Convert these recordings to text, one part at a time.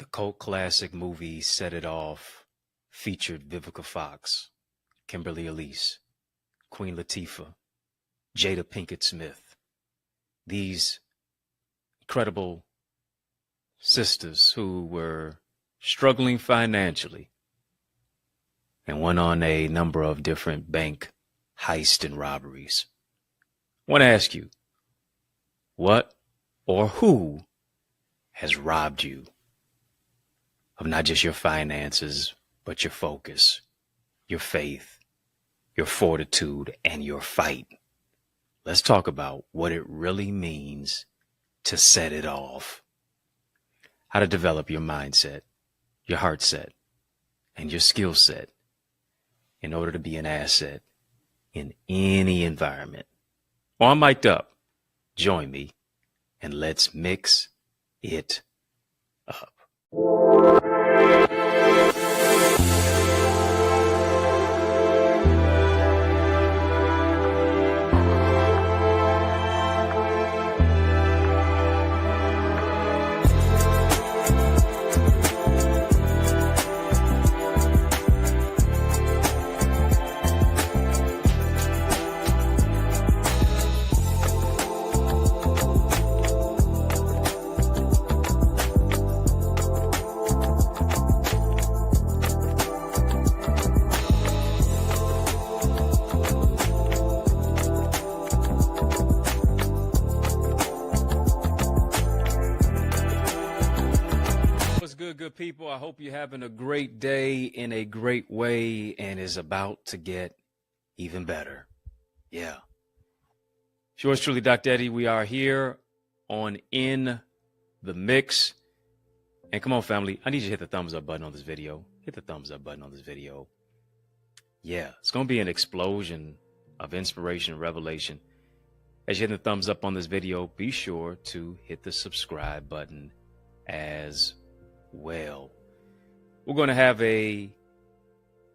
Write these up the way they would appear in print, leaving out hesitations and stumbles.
The cult classic movie Set It Off featured Vivica Fox, Kimberly Elise, Queen Latifah, Jada Pinkett Smith. These incredible sisters who were struggling financially and went on a number of different bank heists and robberies. I want to ask you, what or who has robbed you of not just your finances, but your focus, your faith, your fortitude, and your fight? Let's talk about what it really means to set it off. How to develop your mindset, your heart set, and your skill set in order to be an asset in any environment. Well, I'm mic'd up. Join me and let's mix it up. Good people, I hope you're having a great day in a great way and is about to get even better. Yeah. It's yours truly, Dr. Eddie. We are here on In the Mix. And come on, family, I need you to hit the thumbs up button on this video. Hit the thumbs up button on this video. Yeah, it's going to be an explosion of inspiration and revelation. As you hit the thumbs up on this video, be sure to hit the subscribe button as well. We're going to have an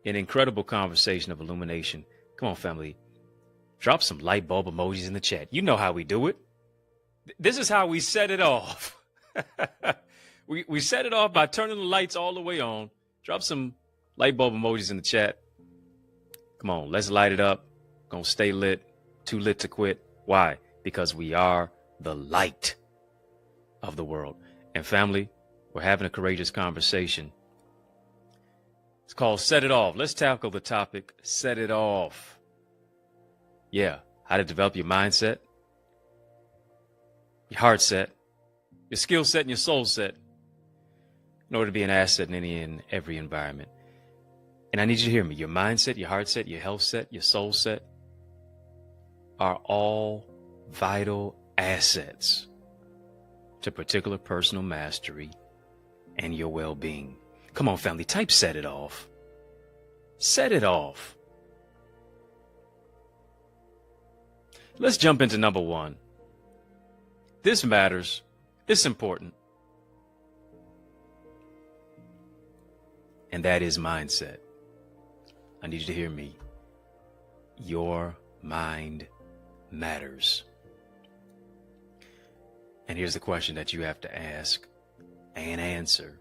incredible conversation of illumination. Come on, family. Drop some light bulb emojis in the chat. You know how we do it. This is how we set it off. we set it off by turning the lights all the way on. Drop some light bulb emojis in the chat. Come on, let's light it up. Gonna stay lit. Too lit to quit. Why? Because we are the light of the world. And family, we're having a courageous conversation. It's called Set It Off. Let's tackle the topic, set it off. Yeah, how to develop your mindset, your heart set, your skill set, and your soul set in order to be an asset in any and every environment. And I need you to hear me. Your mindset, your heart set, your health set, your soul set are all vital assets to particular personal mastery and your well-being. Come on, family, type set it off. Set it off. Let's jump into number one. This matters. It's important. And that is mindset. I need you to hear me. Your mind matters. And here's the question that you have to ask and answer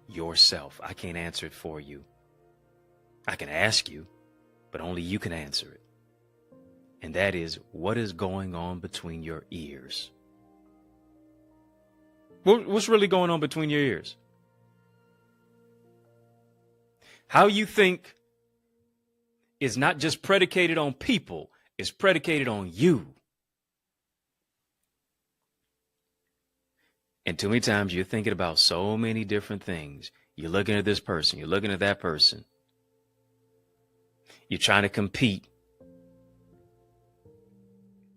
yourself. I can't answer it for you. I can ask you, but only you can answer it. And that is, what is going on between your ears? What's really going on between your ears? How you think is not just predicated on people, it's predicated on you. And too many times you're thinking about so many different things. You're looking at this person. You're looking at that person. You're trying to compete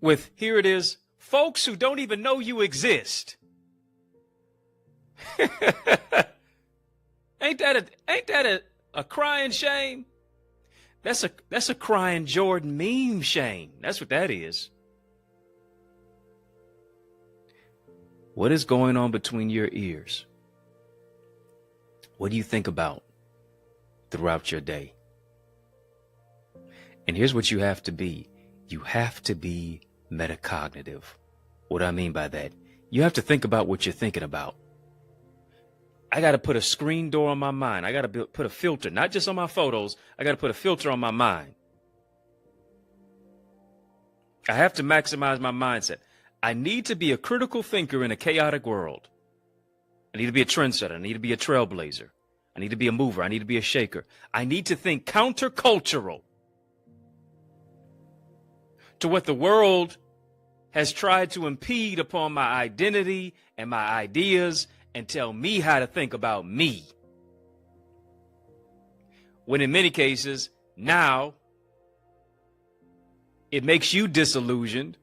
with, here it is, folks who don't even know you exist. Ain't that a crying shame? That's a crying Jordan meme shame. That's what that is. What is going on between your ears? What do you think about throughout your day? And here's what you have to be. You have to be metacognitive. What do I mean by that? You have to think about what you're thinking about. I got to put a screen door on my mind. I got to put a filter, not just on my photos. I got to put a filter on my mind. I have to maximize my mindset. I need to be a critical thinker in a chaotic world. I need to be a trendsetter. I need to be a trailblazer. I need to be a mover. I need to be a shaker. I need to think countercultural to what the world has tried to impede upon my identity and my ideas and tell me how to think about me. When in many cases, now, it makes you disillusioned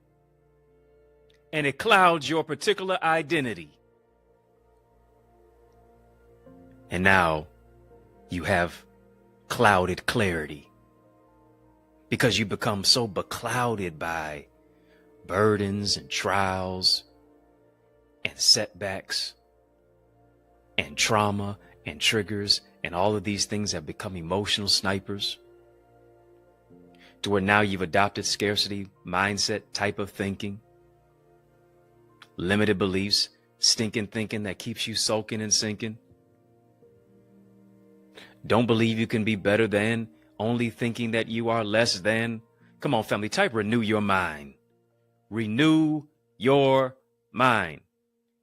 and it clouds your particular identity. And now you have clouded clarity because you become so beclouded by burdens and trials and setbacks and trauma and triggers, and all of these things have become emotional snipers to where now you've adopted scarcity mindset type of thinking, limited beliefs, stinking thinking that keeps you sulking and sinking. Don't believe you can be better than, only thinking that you are less than. Come on, family, type renew your mind. Renew your mind.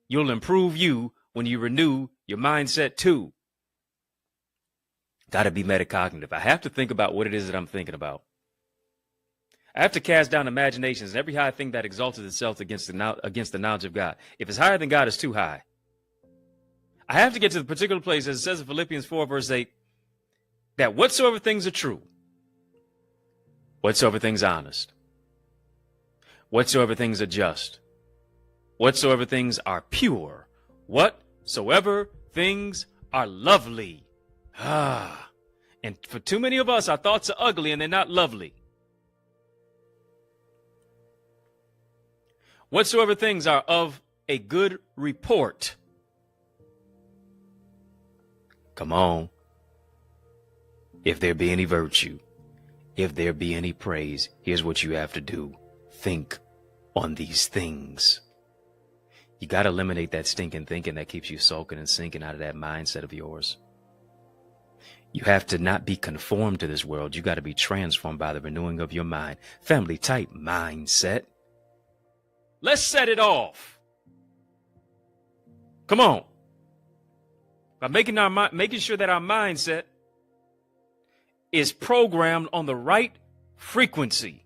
You'll improve you when you renew your mindset too. Got to be metacognitive. I have to think about what it is that I'm thinking about. I have to cast down imaginations and every high thing that exalts itself against the knowledge of God. If it's higher than God, it's too high. I have to get to the particular place, as it says in Philippians 4, verse 8, that whatsoever things are true, whatsoever things are honest, whatsoever things are just, whatsoever things are pure, whatsoever things are lovely. And for too many of us, our thoughts are ugly and they're not lovely. Whatsoever things are of a good report. Come on. If there be any virtue, if there be any praise, here's what you have to do. Think on these things. You got to eliminate that stinking thinking that keeps you sulking and sinking out of that mindset of yours. You have to not be conformed to this world. You got to be transformed by the renewing of your mind. Family type mindset. Let's set it off. Come on. By making sure that our mindset is programmed on the right frequency.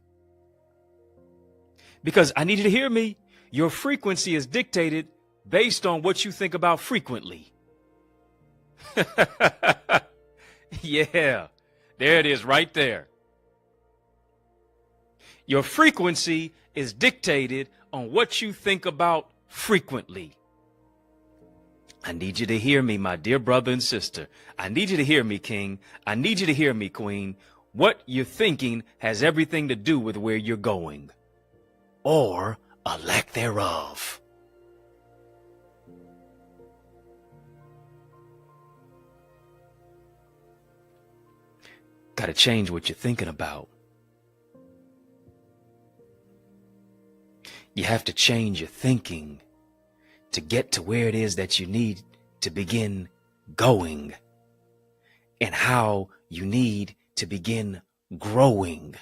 Because I need you to hear me. Your frequency is dictated based on what you think about frequently. Yeah, there it is right there. Your frequency is dictated on what you think about frequently. I need you to hear me, my dear brother and sister. I need you to hear me, King. I need you to hear me, Queen. What you're thinking has everything to do with where you're going, or a lack thereof. Got to change what you're thinking about. You have to change your thinking to get to where it is that you need to begin going, and how you need to begin growing.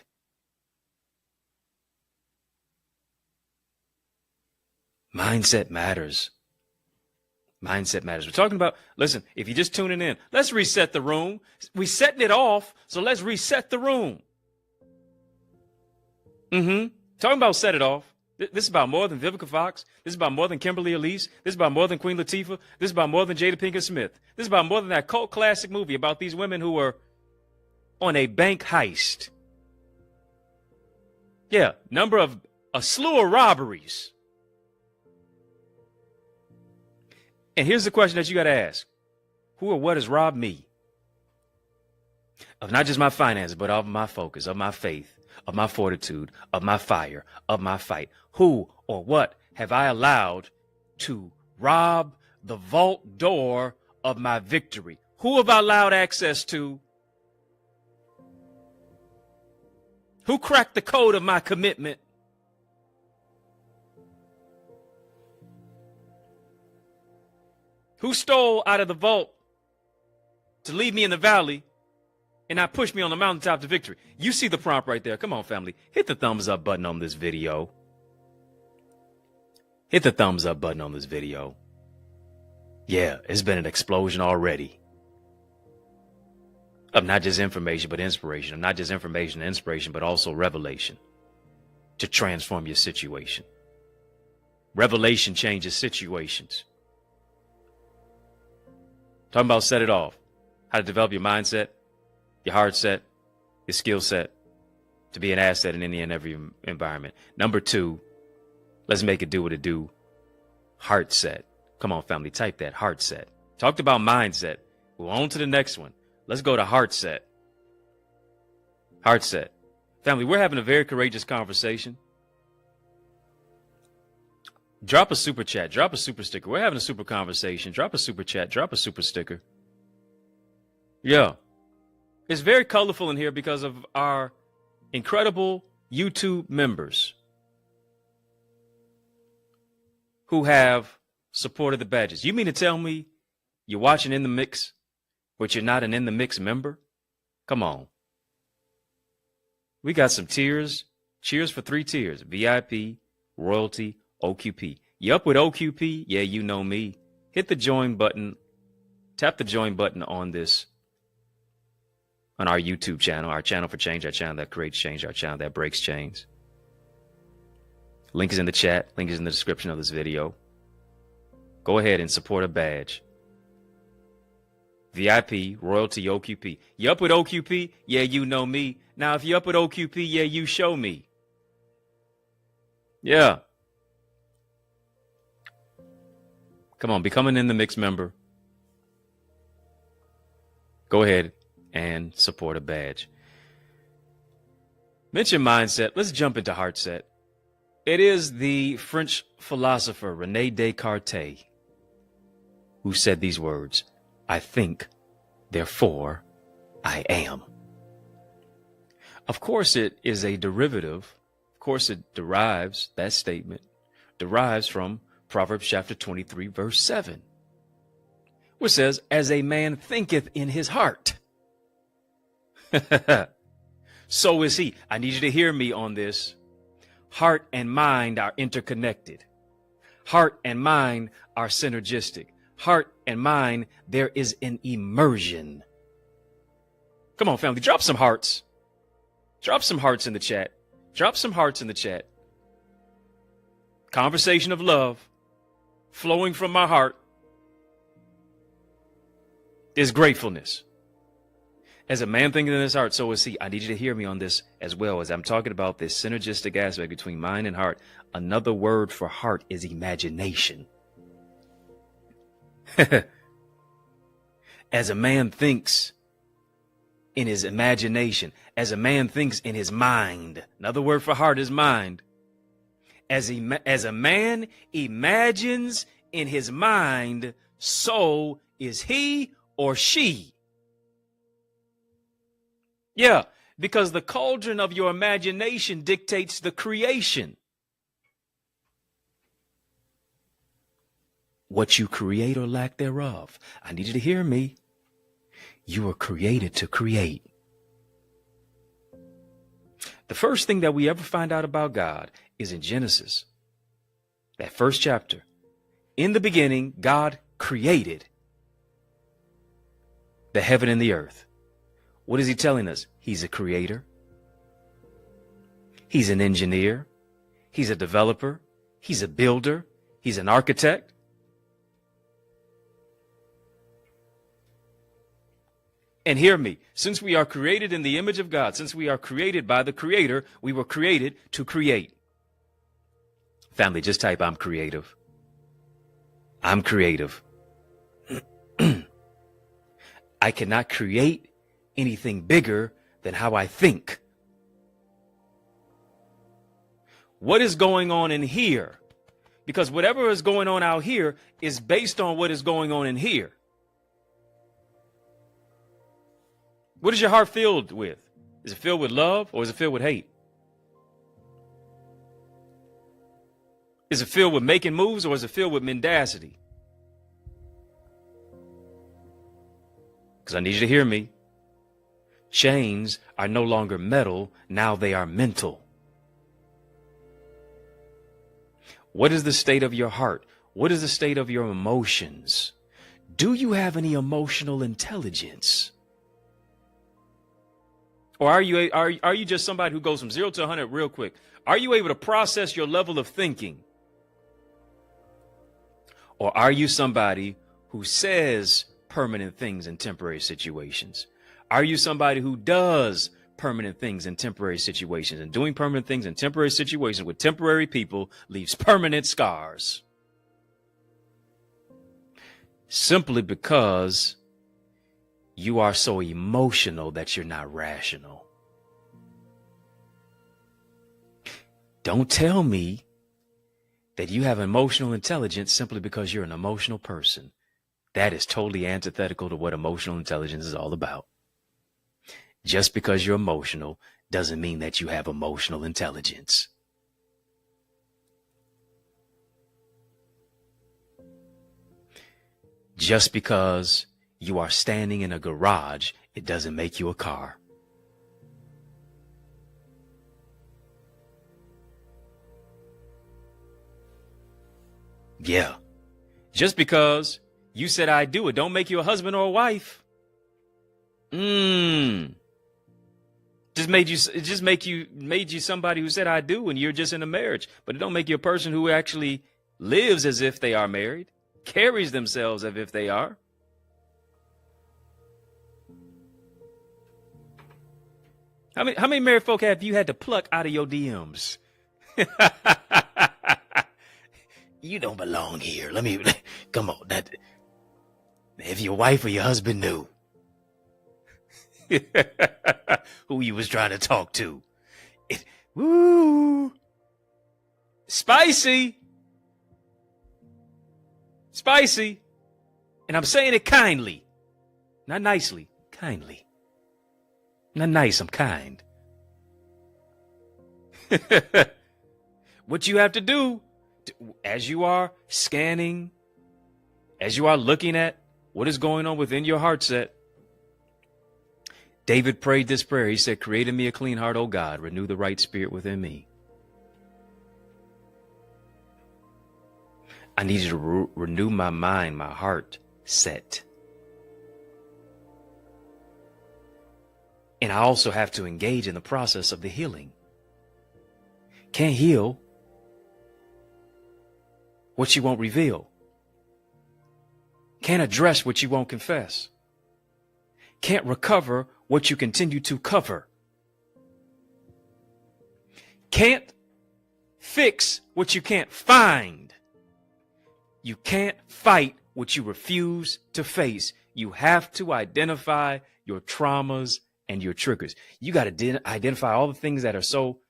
Mindset matters. Mindset matters. We're talking about, listen, if you're just tuning in, let's reset the room. We're setting it off, so let's reset the room. Talking about set it off. This is about more than Vivica Fox. This is about more than Kimberly Elise. This is about more than Queen Latifah. This is about more than Jada Pinkett Smith. This is about more than that cult classic movie about these women who were on a bank heist. Yeah, a slew of robberies. And here's the question that you got to ask. Who or what has robbed me? Of not just my finances, but of my focus, of my faith, of my fortitude, of my fire, of my fight. Who or what have I allowed to rob the vault door of my victory? Who have I allowed access to? Who cracked the code of my commitment? Who stole out of the vault to leave me in the valley and not push me on the mountaintop to victory? You see the prompt right there. Come on, family. Hit the thumbs up button on this video. Hit the thumbs up button on this video. Yeah, it's been an explosion already. Of not just information, but inspiration. Of not just information and inspiration, but also revelation to transform your situation. Revelation changes situations. Talking about set it off. How to develop your mindset, your heart set, your skill set to be an asset in any and every environment. Number 2, let's make it do what it do. Heart set. Come on, family, type that, heart set. Talked about mindset. We're on to the next one. Let's go to heart set. Heart set. Family, we're having a very courageous conversation. Drop a super chat. Drop a super sticker. We're having a super conversation. Drop a super chat. Drop a super sticker. Yeah. It's very colorful in here because of our incredible YouTube members who have supported the badges. You mean to tell me you're watching In the Mix, but you're not an In the Mix member? Come on. We got some tiers. Cheers for 3 tiers. VIP, royalty, OQP. You up with OQP? Yeah, you know me. Hit the join button. Tap the join button on this, on our YouTube channel, our channel for change, our channel that creates change, our channel that breaks chains. Link is in the chat. Link is in the description of this video. Go ahead and support a badge. VIP, royalty, OQP. You up with OQP? Yeah, you know me. Now, if you up with OQP, yeah, you show me. Yeah. Come on, become an In the Mix member. Go ahead and support a badge. Mention mindset. Let's jump into heart set. It is the French philosopher René Descartes who said these words: I think, therefore I am. Of course, it is a derivative. Of course, it derives, that statement derives from Proverbs chapter 23, verse 7, which says, as a man thinketh in his heart, so is he. I need you to hear me on this. Heart and mind are interconnected. Heart and mind are synergistic. Heart and mind, there is an immersion. Come on, family, drop some hearts. Drop some hearts in the chat. Drop some hearts in the chat. Conversation of love flowing from my heart is gratefulness. As a man thinking in his heart, so is he. I need you to hear me on this as well, as I'm talking about this synergistic aspect between mind and heart. Another word for heart is imagination. As a man thinks in his imagination, as a man thinks in his mind, another word for heart is mind. As a man imagines in his mind, so is he or she. Yeah, because the cauldron of your imagination dictates the creation. What you create or lack thereof. I need you to hear me. You are created to create. The first thing that we ever find out about God is in Genesis, that first chapter. In the beginning, God created the heaven and the earth. What is he telling us? He's a creator. He's an engineer. He's a developer. He's a builder. He's an architect. And hear me, since we are created in the image of God, since we are created by the Creator, we were created to create. Family, just type, I'm creative. I'm creative. I cannot create anything bigger than how I think. What is going on in here? Because whatever is going on out here is based on what is going on in here. What is your heart filled with? Is it filled with love or is it filled with hate? Is it filled with making moves or is it filled with mendacity? because I need you to hear me. Chains are no longer metal. Now they are mental. What is the state of your heart? What is the state of your emotions? Do you have any emotional intelligence? Or are you just somebody who goes from 0 to 100 real quick? Are you able to process your level of thinking? Or are you somebody who says permanent things in temporary situations? Are you somebody who does permanent things in temporary situations? And doing permanent things in temporary situations with temporary people leaves permanent scars. Simply because you are so emotional that you're not rational. Don't tell me that you have emotional intelligence simply because you're an emotional person. That is totally antithetical to what emotional intelligence is all about. Just because you're emotional doesn't mean that you have emotional intelligence. Just because you are standing in a garage, it doesn't make you a car. Yeah. Just because you said I do, it don't make you a husband or a wife. Just made you somebody who said I do, and you're just in a marriage. But it don't make you a person who actually lives as if they are married, carries themselves as if they are. How many married folk have you had to pluck out of your DMs? You don't belong here. Come on. If your wife or your husband knew who you was trying to talk to. Woo! Spicy. And I'm saying it kindly. Not nicely. Kindly. Not nice, I'm kind. What you have to do, as you are scanning, as you are looking at what is going on within your heart set, David prayed this prayer. He said, create in me a clean heart, O God, renew the right spirit within me. I need you to renew my mind, my heart set. And I also have to engage in the process of the healing. Can't heal what you won't reveal. Can't address what you won't confess. Can't recover what you continue to cover. Can't fix what you can't find. You can't fight what you refuse to face. You have to identify your traumas and your triggers. You got to identify all the things that are so,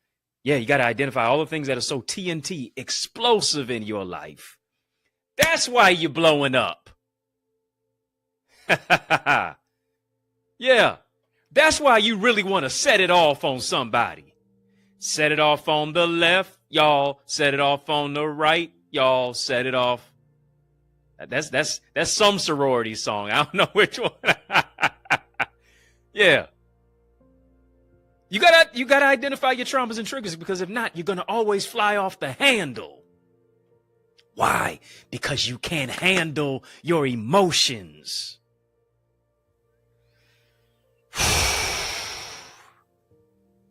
you got to identify all the things that are so TNT, explosive in your life. That's why you're blowing up. Yeah, that's why you really want to set it off on somebody. Set it off on the left, y'all. Set it off on the right, y'all. Set it off. That's some sorority song. I don't know which one. Yeah. You gotta identify your traumas and triggers, because if not, you're gonna always fly off the handle. Why? Because you can't handle your emotions.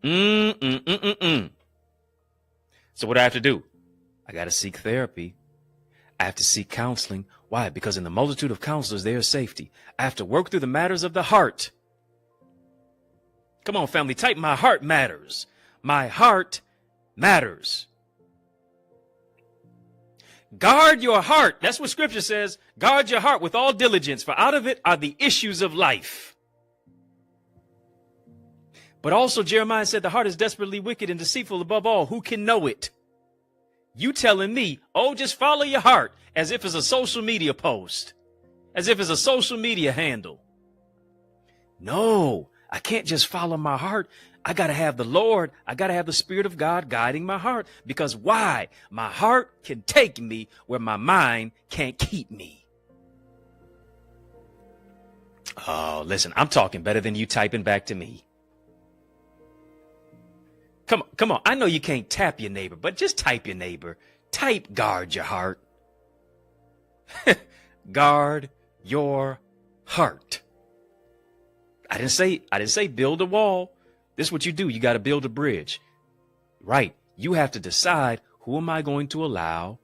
So what do I have to do? I got to seek therapy. I have to seek counseling. Why? Because in the multitude of counselors, there is safety. I have to work through the matters of the heart. Come on, family, type my heart matters. My heart matters. Guard your heart. That's what scripture says. Guard your heart with all diligence, for out of it are the issues of life. But also Jeremiah said the heart is desperately wicked and deceitful above all. Who can know it? You telling me, oh, just follow your heart, as if it's a social media post, as if it's a social media handle. No, I can't just follow my heart. I got to have the Lord. I got to have the Spirit of God guiding my heart. Because why? My heart can take me where my mind can't keep me. Oh, listen, I'm talking better than you typing back to me. Come on. I know you can't tap your neighbor, but just type your neighbor. Type guard your heart. Guard your heart. I didn't say build a wall. This is what you do. You got to build a bridge. Right. You have to decide, who am I going to allow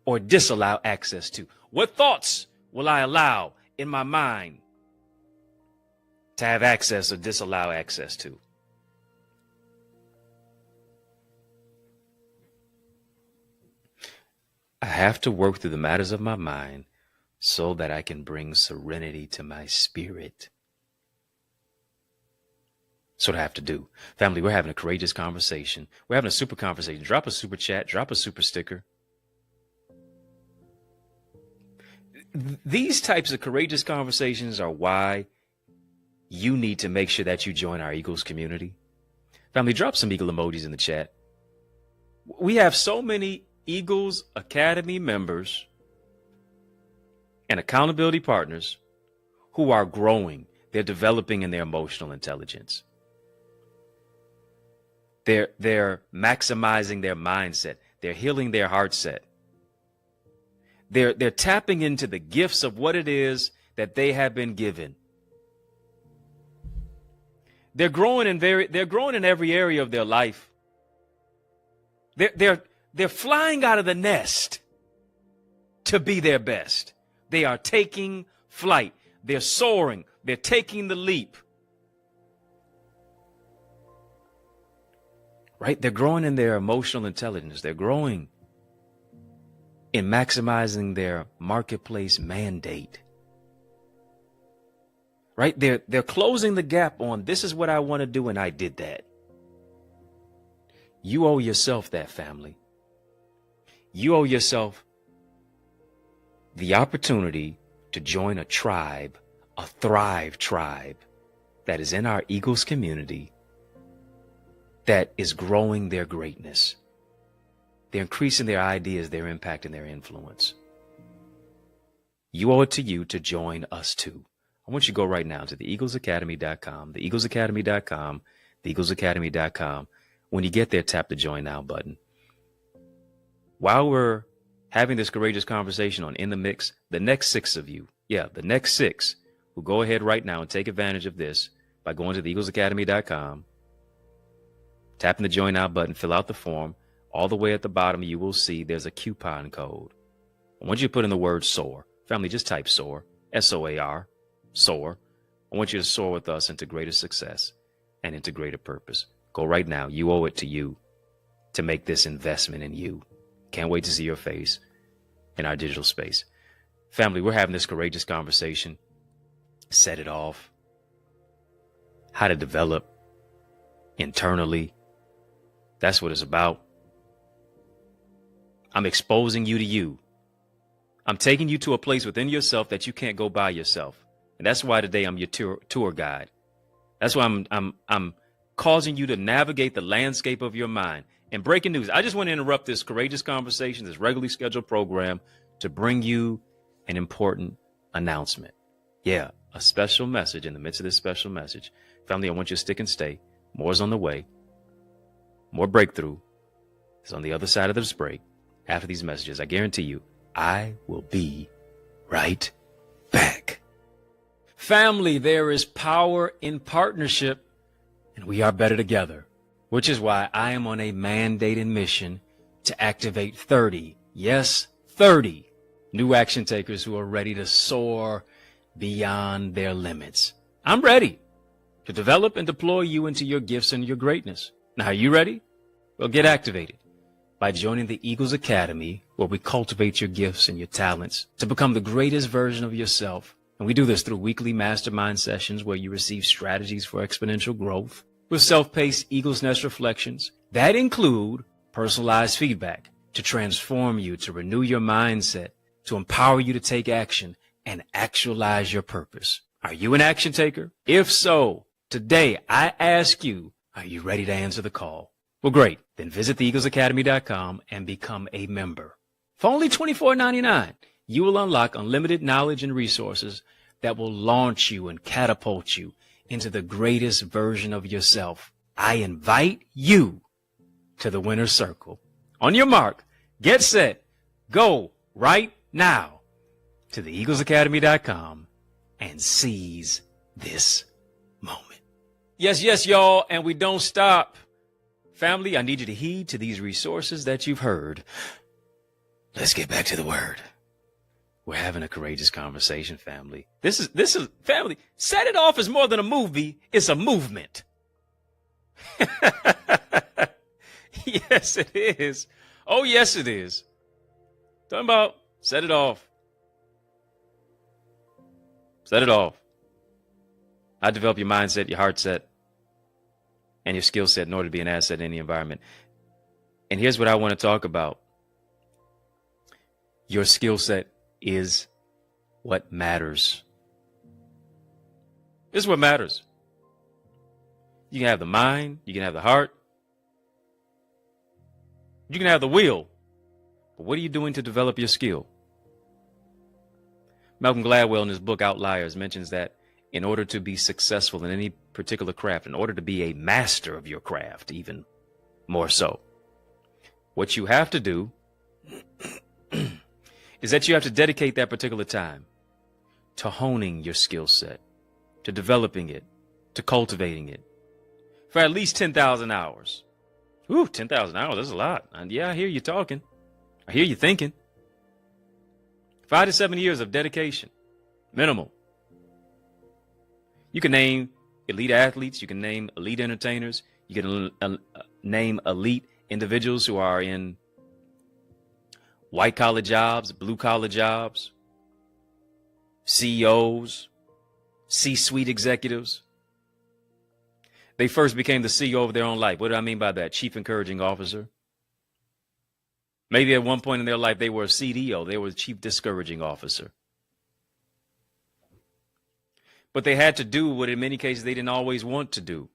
or disallow access to? What thoughts will I allow in my mind to have access or disallow access to? I have to work through the matters of my mind so that I can bring serenity to my spirit. That's what I have to do. Family, we're having a courageous conversation. We're having a super conversation. Drop a super chat. Drop a super sticker. These types of courageous conversations are why you need to make sure that you join our Eagles community. Family, drop some Eagle emojis in the chat. We have so many Eagles Academy members and accountability partners who are growing. They're developing in their emotional intelligence. They're maximizing their mindset. They're healing their heart set. They're tapping into the gifts of what it is that they have been given. They're growing in every area of their life. They're flying out of the nest to be their best. They are taking flight. They're soaring. They're taking the leap. Right? They're growing in their emotional intelligence. They're growing in maximizing their marketplace mandate. Right? They're closing the gap on, this is what I want to do, and I did that. You owe yourself that, family. You owe yourself the opportunity to join a tribe, a Thrive tribe that is in our Eagles community that is growing their greatness. They're increasing their ideas, their impact, and their influence. You owe it to you to join us too. I want you to go right now to theeaglesacademy.com, theeaglesacademy.com, theeaglesacademy.com. When you get there, tap the Join Now button. While we're having this courageous conversation on In the Mix, the next six will go ahead right now and take advantage of this by going to theeaglesacademy.com, tapping the Join Now button, fill out the form. All the way at the bottom, you will see there's a coupon code. I want you to put in the word SOAR. Family, just type SOAR, S-O-A-R, SOAR. I want you to soar with us into greater success and into greater purpose. Go right now. You owe it to you to make this investment in you. Can't wait to see your face in our digital space. Family, we're having this courageous conversation. Set it off. How to develop internally. That's what it's about. I'm exposing you to you. I'm taking you to a place within yourself that you can't go by yourself. And that's why today I'm your tour guide. That's why I'm causing you to navigate the landscape of your mind. And breaking news, I just want to interrupt this courageous conversation, this regularly scheduled program, to bring you an important announcement. Yeah, a special message in the midst of this special message. Family, I want you to stick and stay. More is on the way. More breakthrough is on the other side of this break. After these messages, I guarantee you, I will be right back. Family, there is power in partnership, and we are better together, which is why I am on a mandated mission to activate 30, yes, 30 new action takers who are ready to soar beyond their limits. I'm ready to develop and deploy you into your gifts and your greatness. Now, are you ready? Well, get activated by joining the Eagles Academy, where we cultivate your gifts and your talents to become the greatest version of yourself. And we do this through weekly mastermind sessions where you receive strategies for exponential growth with self-paced Eagles Nest reflections that include personalized feedback to transform you, to renew your mindset, to empower you to take action and actualize your purpose. Are you an action taker? If so, today I ask you, are you ready to answer the call? Well, great. Then visit theeaglesacademy.com and become a member. For only $24.99, you will unlock unlimited knowledge and resources that will launch you and catapult you into the greatest version of yourself. I invite you to the winner's circle. On your mark, get set, go right now to theeaglesacademy.com and seize this moment. Yes, yes, y'all, and we don't stop. Family, I need you to heed to these resources that you've heard. Let's get back to the word. We're having a courageous conversation, family. This is family. Set It Off is more than a movie. It's a movement. Yes, it is. Oh, yes, it is. Talking about set it off. Set it off. How to develop your mindset, your heart set, and your skill set in order to be an asset in any environment. And here's what I want to talk about. Your skill set is what matters. This is what matters. You can have the mind, you can have the heart, you can have the will, but what are you doing to develop your skill? Malcolm Gladwell in his book Outliers mentions that in order to be successful in any particular craft, in order to be a master of your craft, even more so, what you have to do is that you have to dedicate that particular time to honing your skill set, to developing it, to cultivating it for at least 10,000 hours. Ooh, 10,000 hours, that's a lot. And yeah, I hear you talking. I hear you thinking. 5 to 7 years of dedication, minimal. You can name elite athletes. You can name elite entertainers. You can name elite individuals who are in white collar jobs, blue collar jobs, CEOs, C-suite executives. They first became the CEO of their own life. What do I mean by that? Chief Encouraging Officer. Maybe at one point in their life, they were a CDO. They were the Chief Discouraging Officer. But they had to do what in many cases they didn't always want to do.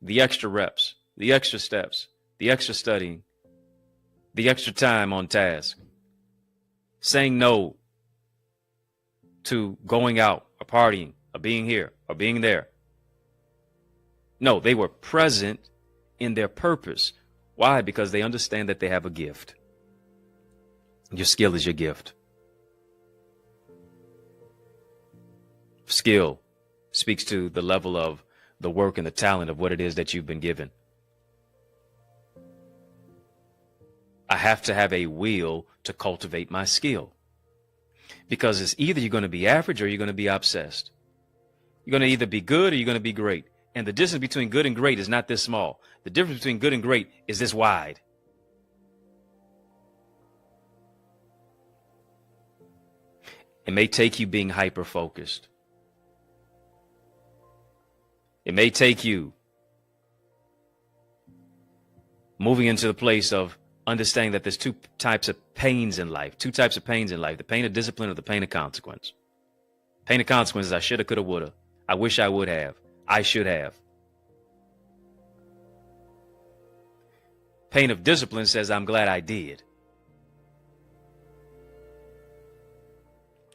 The extra reps, the extra steps, the extra studying, the extra time on task. Saying no to going out or partying or being here or being there. No, they were present in their purpose. Why? Because they understand that they have a gift. Your skill is your gift. Skill speaks to the level of the work and the talent of what it is that you've been given. I have to have a will to cultivate my skill. Because it's either you're going to be average or you're going to be obsessed. You're going to either be good or you're going to be great. And the distance between good and great is not this small. The difference between good and great is this wide. It may take you being hyper-focused. It may take you moving into the place of understanding that there's two types of pains in life. Two types of pains in life. The pain of discipline or the pain of consequence. Pain of consequence is I shoulda, coulda, woulda. I wish I would have. I should have. Pain of discipline says I'm glad I did.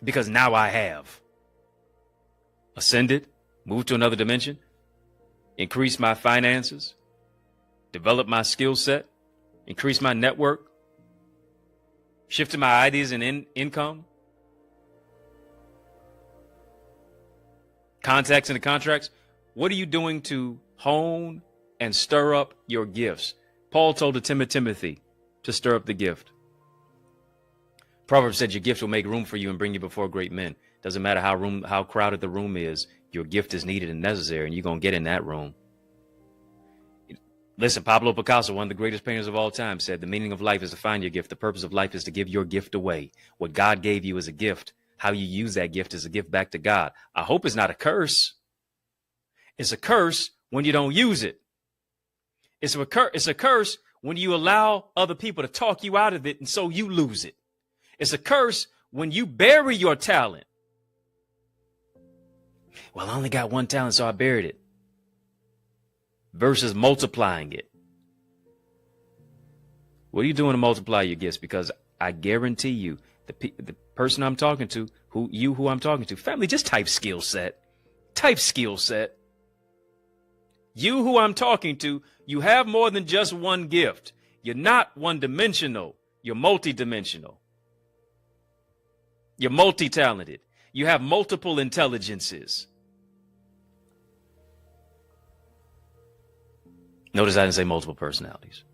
Because now I have ascended, moved to another dimension, increased my finances, developed my skill set, increased my network, shifted my ideas and income, contacts and the contracts. What are you doing to hone and stir up your gifts? Paul told the timid Timothy to stir up the gift. Proverbs said your gift will make room for you and bring you before great men. Doesn't matter how crowded the room is, your gift is needed and necessary, and you're going to get in that room. Listen, Pablo Picasso, one of the greatest painters of all time, said the meaning of life is to find your gift. The purpose of life is to give your gift away. What God gave you is a gift. How you use that gift is a gift back to God. I hope it's not a curse. It's a curse when you don't use it. It's a curse when you allow other people to talk you out of it and so you lose it. It's a curse when you bury your talent. Well, I only got one talent, so I buried it. Versus multiplying it. What are you doing to multiply your gifts? Because I guarantee you, person I'm talking to, who I'm talking to. Family, just type skill set. Type skill set. You who I'm talking to, you have more than just one gift. You're not one-dimensional. You're multi-dimensional. You're multi-talented. You have multiple intelligences. Notice I didn't say multiple personalities.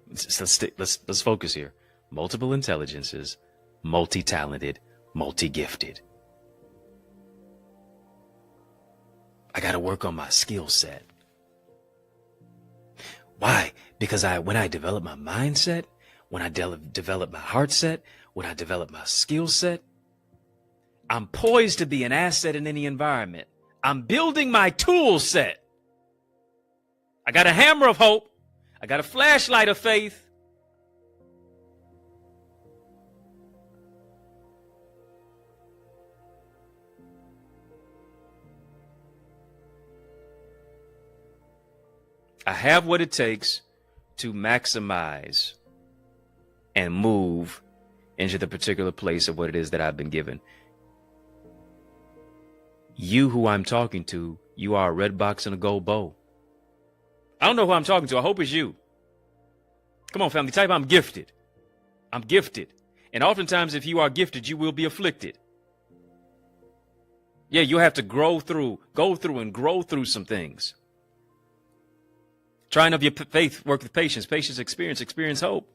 Let's focus here. Multiple intelligences, multi-talented, multi-gifted. I got to work on my skill set. Why? Because when I develop my mindset, when I develop my heart set, when I develop my skill set, I'm poised to be an asset in any environment. I'm building my tool set. I got a hammer of hope. I got a flashlight of faith. I have what it takes to maximize and move into the particular place of what it is that I've been given. You who I'm talking to, you are a red box and a gold bow. I don't know who I'm talking to. I hope it's you. Come on, family. Type I'm gifted. I'm gifted. And oftentimes, if you are gifted, you will be afflicted. Yeah, you'll have to go through and grow through some things. Trying up your faith, work with patience, experience hope.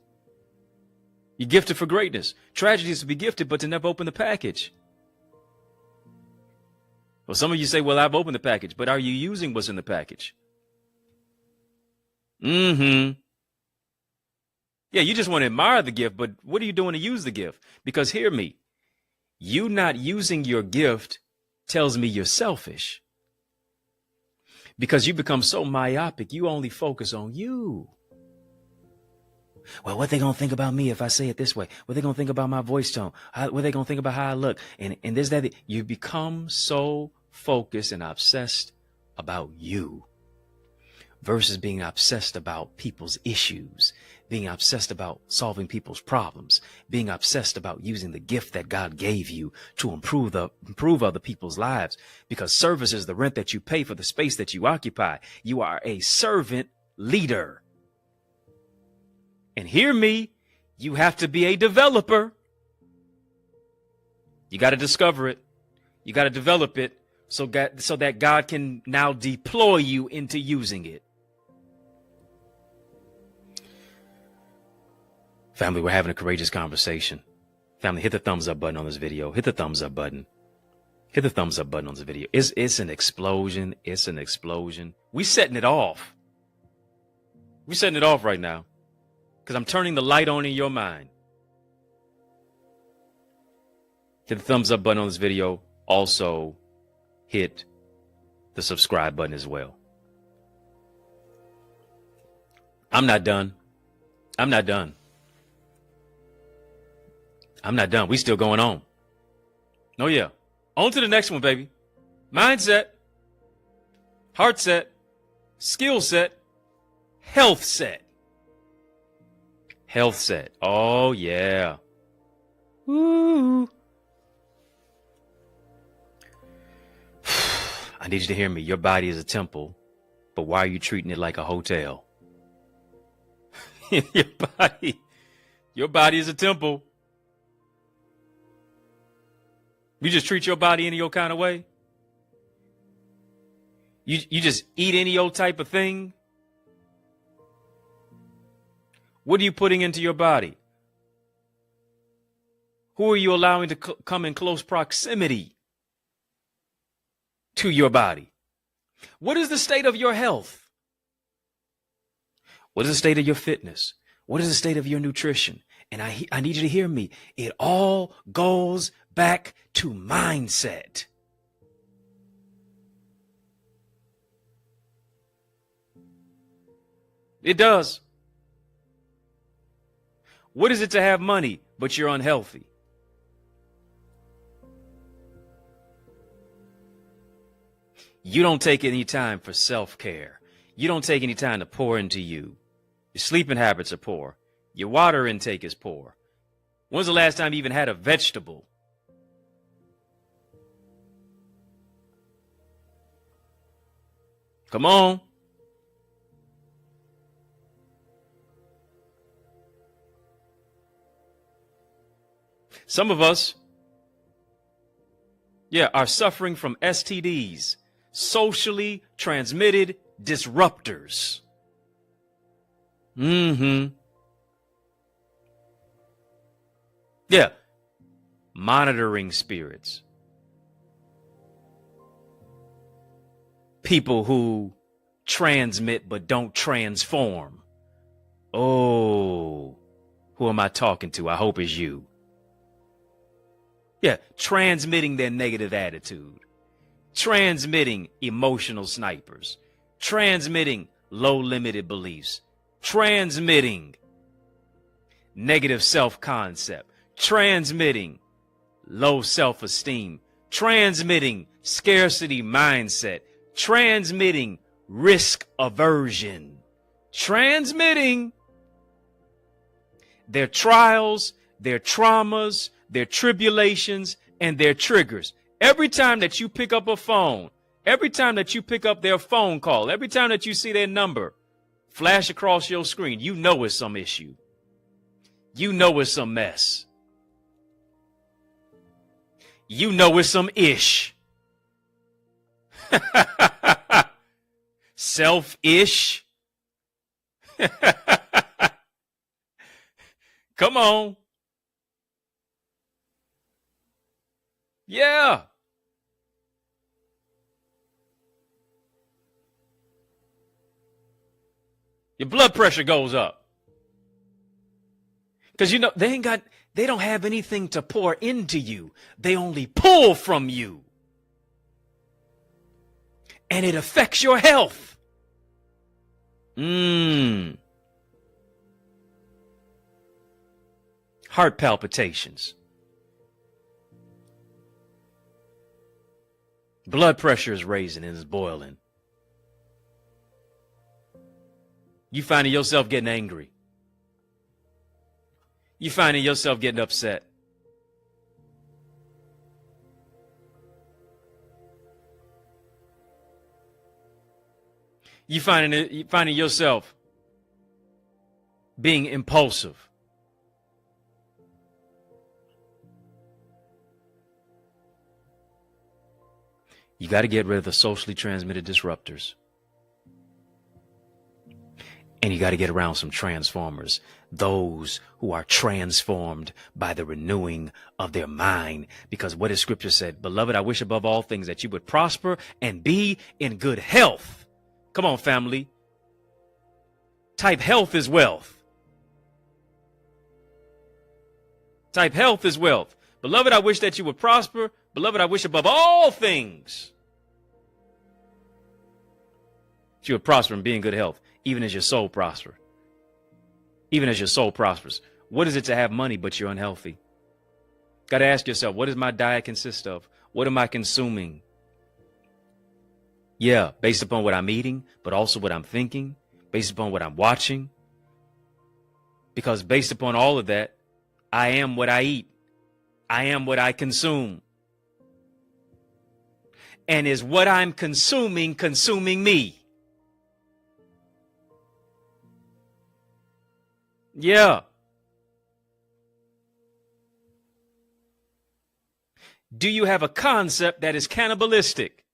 You're gifted for greatness. Tragedy is to be gifted, but to never open the package. Well, some of you say, well, I've opened the package, but are you using what's in the package? Yeah, you just want to admire the gift, but what are you doing to use the gift? Because hear me, you not using your gift tells me you're selfish. Because you become so myopic, you only focus on you. Well, what they gonna think about me if I say it this way? What they gonna think about my voice tone? What they gonna think about how I look? And this, that, you become so focused and obsessed about you versus being obsessed about people's issues, being obsessed about solving people's problems, being obsessed about using the gift that God gave you to improve other people's lives. Because service is the rent that you pay for the space that you occupy. You are a servant leader. And hear me, you have to be a developer. You got to discover it. You got to develop it so that God can now deploy you into using it. Family, we're having a courageous conversation. Family, hit the thumbs up button on this video. Hit the thumbs up button. Hit the thumbs up button on this video. It's an explosion. It's an explosion. We setting it off. We're setting it off right now. Because I'm turning the light on in your mind. Hit the thumbs up button on this video. Also, hit the subscribe button as well. I'm not done. I'm not done. I'm not done. We still going on. Oh, yeah. On to the next one, baby. Mindset, heart set, skill set, health set. Health set. Oh, yeah. Woo. I need you to hear me. Your body is a temple, but why are you treating it like a hotel? Your body is a temple. You just treat your body any old kind of way? You just eat any old type of thing? What are you putting into your body? Who are you allowing to come in close proximity to your body? What is the state of your health? What is the state of your fitness? What is the state of your nutrition? And I need you to hear me. It all goes back to mindset. It does. What is it to have money, but you're unhealthy? You don't take any time for self-care. You don't take any time to pour into you. Your sleeping habits are poor. Your water intake is poor. When's the last time you even had a vegetable? Come on. Some of us, are suffering from STDs, socially transmitted disruptors. Yeah. Monitoring spirits. People who transmit but don't transform. Oh, who am I talking to? I hope it's you. Yeah, transmitting their negative attitude. Transmitting emotional snipers. Transmitting low limited beliefs. Transmitting negative self-concept. Transmitting low self-esteem. Transmitting scarcity mindset. Transmitting risk aversion. Transmitting their trials, their traumas, their tribulations, and their triggers. Every time that you pick up a phone, every time that you pick up their phone call, every time that you see their number flash across your screen, you know it's some issue. You know it's some mess. You know it's some ish. Selfish. Come on. Yeah. Your blood pressure goes up. Because they don't have anything to pour into you. They only pull from you. And it affects your health. Heart palpitations. Blood pressure is raising and is boiling. You finding yourself getting angry. You finding yourself getting upset. You finding yourself being impulsive. You got to get rid of the socially transmitted disruptors. And you got to get around some transformers, those who are transformed by the renewing of their mind. Because what does Scripture said? Beloved, I wish above all things that you would prosper and be in good health. Come on, family. Type health is wealth. Type health is wealth. Beloved, I wish that you would prosper. Beloved, I wish above all things that you would prosper and be in good health, even as your soul prospers. Even as your soul prospers. What is it to have money but you're unhealthy? Got to ask yourself, what does my diet consist of? What am I consuming? Yeah, based upon what I'm eating, but also what I'm thinking, based upon what I'm watching. Because based upon all of that, I am what I eat. I am what I consume. And is what I'm consuming me? Yeah. Do you have a concept that is cannibalistic?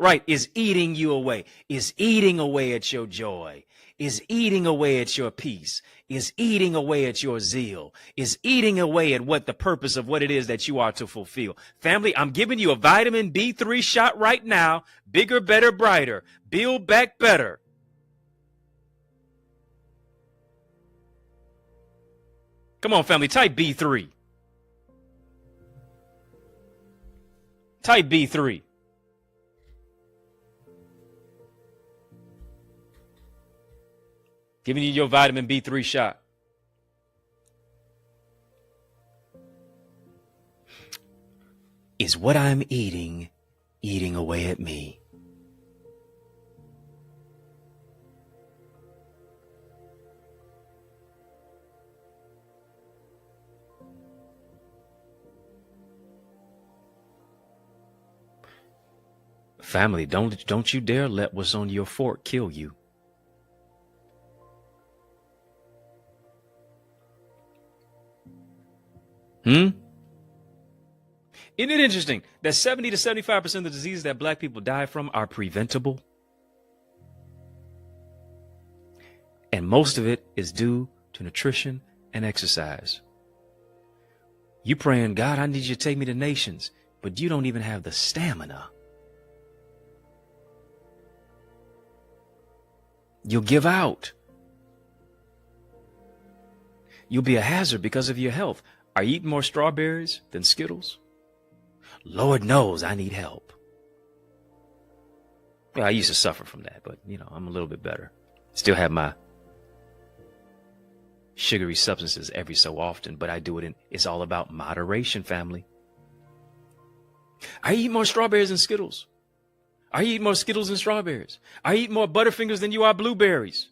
Right, is eating you away, is eating away at your joy, is eating away at your peace, is eating away at your zeal, is eating away at what the purpose of what it is that you are to fulfill. Family, I'm giving you a vitamin B3 shot right now. Bigger, better, brighter. Build back better. Come on, family, type B3. Type B3. Giving you your vitamin B3 shot. Is what I'm eating away at me? Family, don't you dare let what's on your fork kill you. Isn't it interesting that 70 to 75% of the diseases that black people die from are preventable? And most of it is due to nutrition and exercise. You praying, God, I need you to take me to nations, but you don't even have the stamina. You'll give out. You'll be a hazard because of your health. Are you eating more strawberries than Skittles? Lord knows I need help. Well, I used to suffer from that, but, I'm a little bit better. Still have my sugary substances every so often, but I do it it's all about moderation, family. I eat more strawberries than Skittles. I eat more Skittles than strawberries. I eat more Butterfingers than you are blueberries.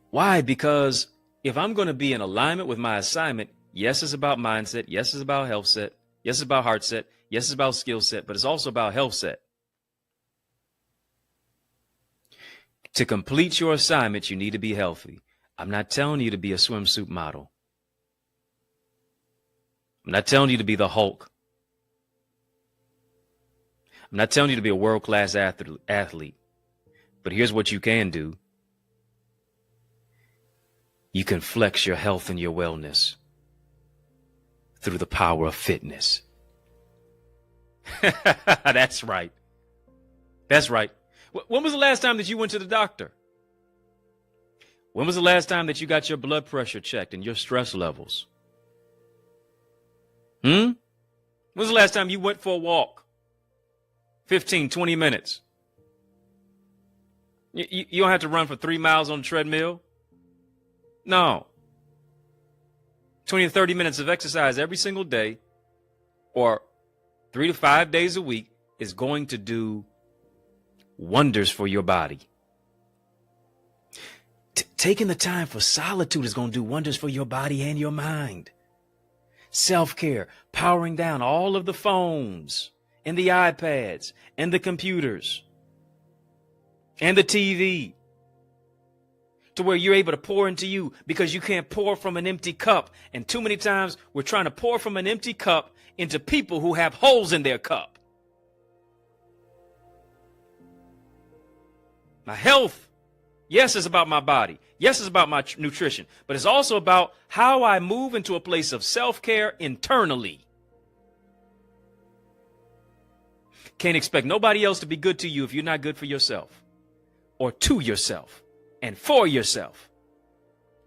Why? Because if I'm going to be in alignment with my assignment, yes, it's about mindset. Yes, it's about health set. Yes, it's about heart set. Yes, it's about skill set, but it's also about health set. To complete your assignment, you need to be healthy. I'm not telling you to be a swimsuit model. I'm not telling you to be the Hulk. I'm not telling you to be a world-class athlete. But here's what you can do. You can flex your health and your wellness through the power of fitness. That's right. That's right. When was the last time that you went to the doctor? When was the last time that you got your blood pressure checked and your stress levels? When was the last time you went for a walk? 15, 20 minutes. You don't have to run for 3 miles on the treadmill. No. 20 to 30 minutes of exercise every single day or 3 to 5 days a week is going to do wonders for your body. Taking the time for solitude is going to do wonders for your body and your mind. Self-care, powering down all of the phones and the iPads and the computers and the TV to where you're able to pour into you because you can't pour from an empty cup. And too many times we're trying to pour from an empty cup into people who have holes in their cup. My health, yes, it's about my body. Yes, it's about my nutrition, but it's also about how I move into a place of self-care internally. Can't expect nobody else to be good to you if you're not good for yourself or to yourself and for yourself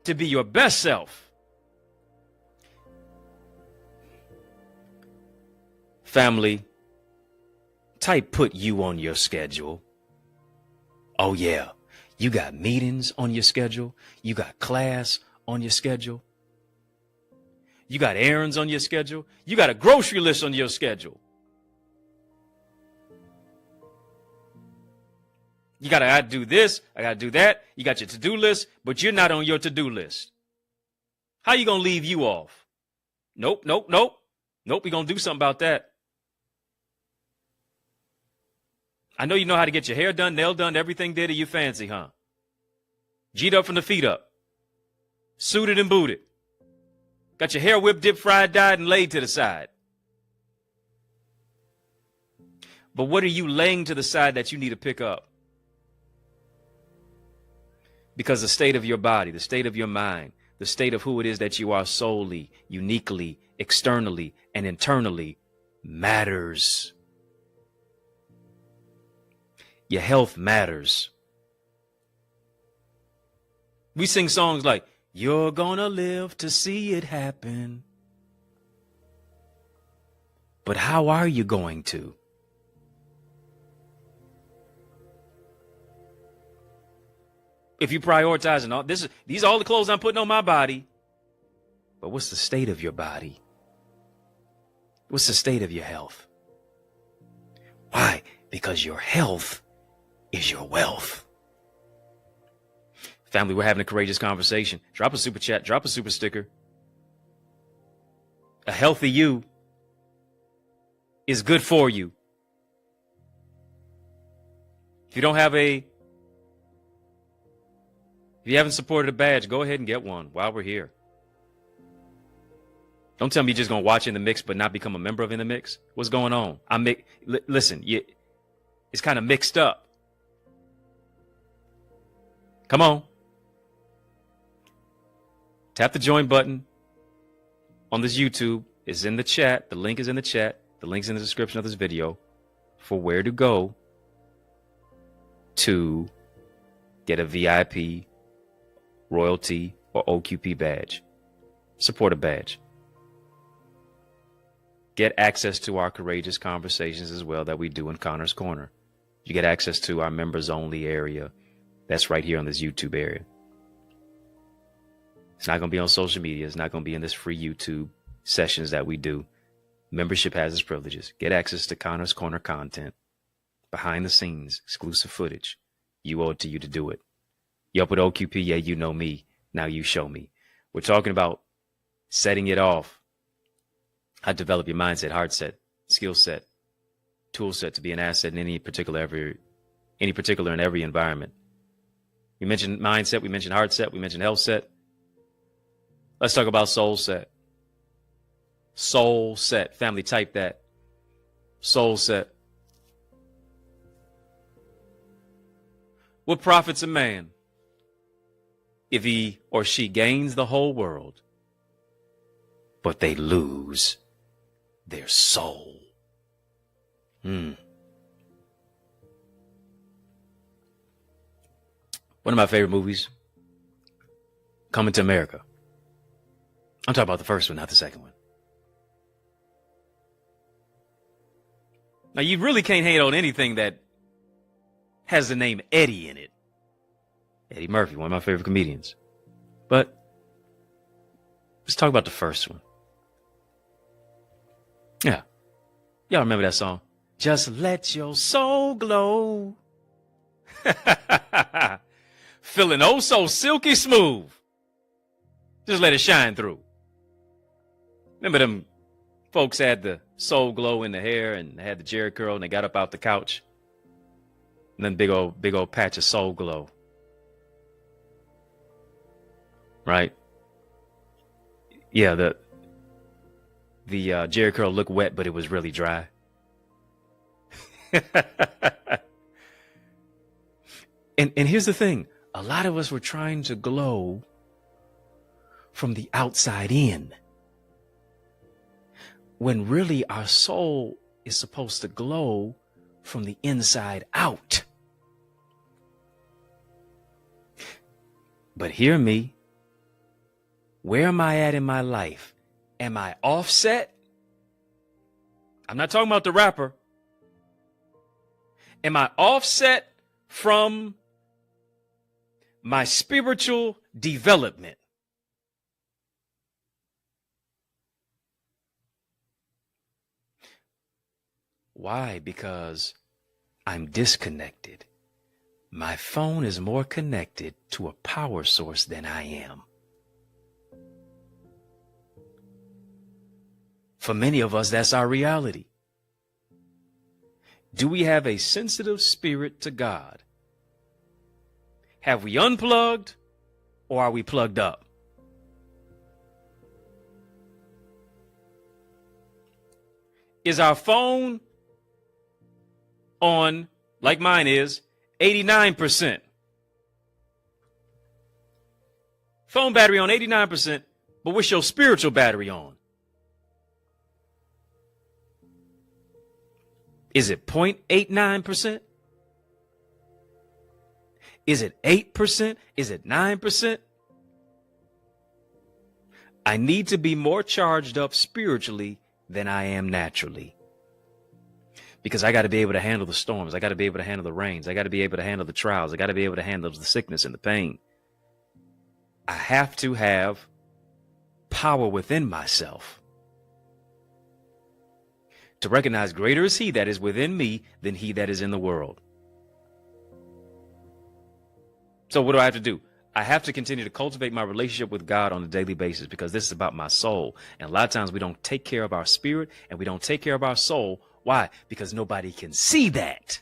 to be your best self. Family, put you on your schedule. Oh, yeah. You got meetings on your schedule. You got class on your schedule. You got errands on your schedule. You got a grocery list on your schedule. You got to do this. I got to do that. You got your to-do list, but you're not on your to-do list. How you going to leave you off? Nope. We're going to do something about that. I know you know how to get your hair done, nail done, everything there to you fancy, huh? G'd up from the feet up. Suited and booted. Got your hair whipped, dipped, fried, dyed, and laid to the side. But what are you laying to the side that you need to pick up? Because the state of your body, the state of your mind, the state of who it is that you are solely, uniquely, externally, and internally matters. Your health matters. We sing songs like, "You're gonna live to see it happen." But how are you going to? If you prioritize all these are all the clothes I'm putting on my body. But what's the state of your body? What's the state of your health? Why? Because your health is your wealth. Family, we're having a courageous conversation. Drop a super chat, drop a super sticker. A healthy you is good for you. If you haven't supported a badge, go ahead and get one while we're here. Don't tell me you're just going to watch In the Mix but not become a member of In the Mix. What's going on? Listen, it's kind of mixed up. Come on. Tap the join button on this YouTube. It's in the chat. The link is in the chat. The link's in the description of this video for where to go to get a VIP, royalty, or OQP badge. Support a badge. Get access to our courageous conversations as well that we do in Connor's Corner. You get access to our members only area. That's right here on this YouTube area. It's not going to be on social media. It's not going to be in this free YouTube sessions that we do. Membership has its privileges. Get access to Connor's Corner content, behind the scenes, exclusive footage. You owe it to you to do it. You up with OQP? Yeah, you know me. Now you show me. We're talking about setting it off. How to develop your mindset, heart set, skill set, tool set to be an asset in any particular and every environment. We mentioned mindset, we mentioned heart set, we mentioned health set. Let's talk about soul set. Soul set. Family, type that. Soul set. What profits a man if he or she gains the whole world, but they lose their soul? One of my favorite movies, Coming to America. I'm talking about the first one, not the second one. Now, you really can't hate on anything that has the name Eddie in it. Eddie Murphy, one of my favorite comedians. But let's talk about the first one. Yeah. Y'all remember that song? Just let your soul glow. Feeling oh so silky smooth. Just let it shine through. Remember them folks had the soul glow in the hair and had the Jerry curl and they got up out the couch. And then big old patch of soul glow. Right? Yeah, the Jerry curl looked wet, but it was really dry. And here's the thing. A lot of us were trying to glow from the outside in, when really our soul is supposed to glow from the inside out. But hear me. Where am I at in my life? Am I offset? I'm not talking about the rapper. Am I offset from my spiritual development? Why? Because I'm disconnected. My phone is more connected to a power source than I am. For many of us, that's our reality. Do we have a sensitive spirit to God? Have we unplugged or are we plugged up? Is our phone on, like mine is, 89%? Phone battery on 89%, but what's your spiritual battery on? Is it 0.89%? Is it 8%? Is it 9%? I need to be more charged up spiritually than I am naturally. Because I got to be able to handle the storms. I got to be able to handle the rains. I got to be able to handle the trials. I got to be able to handle the sickness and the pain. I have to have power within myself to recognize greater is he that is within me than he that is in the world. So what do I have to do? I have to continue to cultivate my relationship with God on a daily basis, because this is about my soul. And a lot of times we don't take care of our spirit and we don't take care of our soul Why? Because nobody can see that.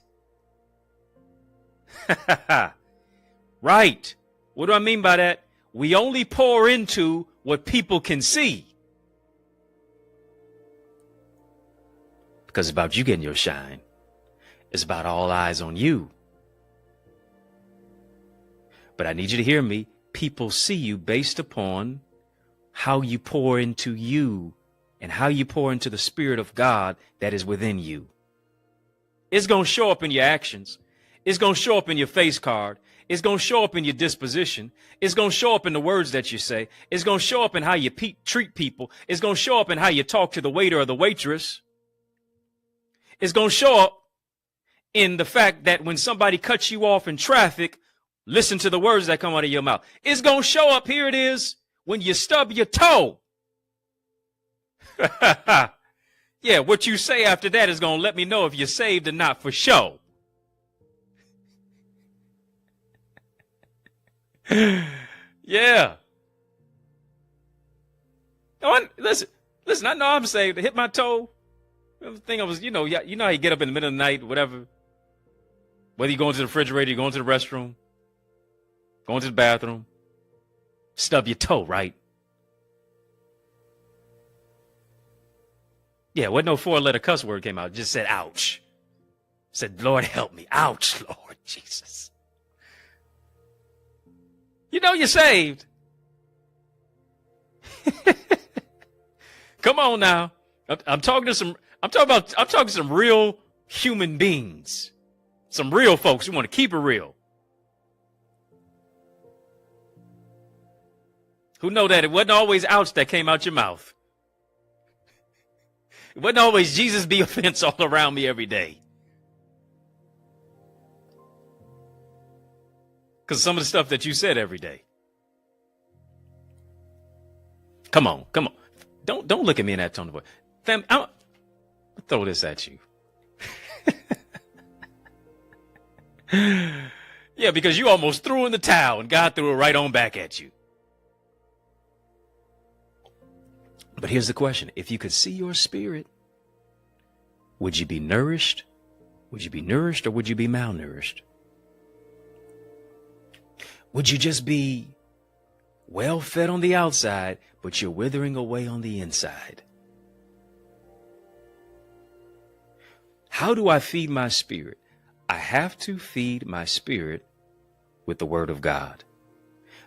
Right. What do I mean by that? We only pour into what people can see. Because it's about you getting your shine. It's about all eyes on you. But I need you to hear me. People see you based upon how you pour into you and how you pour into the Spirit of God that is within you. It's going to show up in your actions. It's going to show up in your face card. It's going to show up in your disposition. It's going to show up in the words that you say. It's going to show up in how you treat people. It's going to show up in how you talk to the waiter or the waitress. It's going to show up in the fact that when somebody cuts you off in traffic, listen to the words that come out of your mouth. It's going to show up, here it is, when you stub your toe. Yeah, what you say after that is going to let me know if you're saved or not, for sure. Yeah. Oh, listen, I know I'm saved. I hit my toe. The thing I was, you know how you get up in the middle of the night, whatever. Whether you're going to the refrigerator, you're going to the restroom, going to the bathroom, stub your toe, right? Yeah, wasn't no 4-letter cuss word came out. It just said, ouch. Said, Lord, help me. Ouch, Lord Jesus. You know you're saved. Come on now. I'm talking to some real human beings. Some real folks who want to keep it real. Who know that it wasn't always ouch that came out your mouth. It wasn't always Jesus be offense all around me every day. Because some of the stuff that you said every day. Come on. Don't look at me in that tone of voice. Fam, I'll throw this at you. Yeah, because you almost threw in the towel and God threw it right on back at you. But here's the question. If you could see your spirit, would you be nourished? Would you be nourished or would you be malnourished? Would you just be well fed on the outside, but you're withering away on the inside? How do I feed my spirit? I have to feed my spirit with the word of God.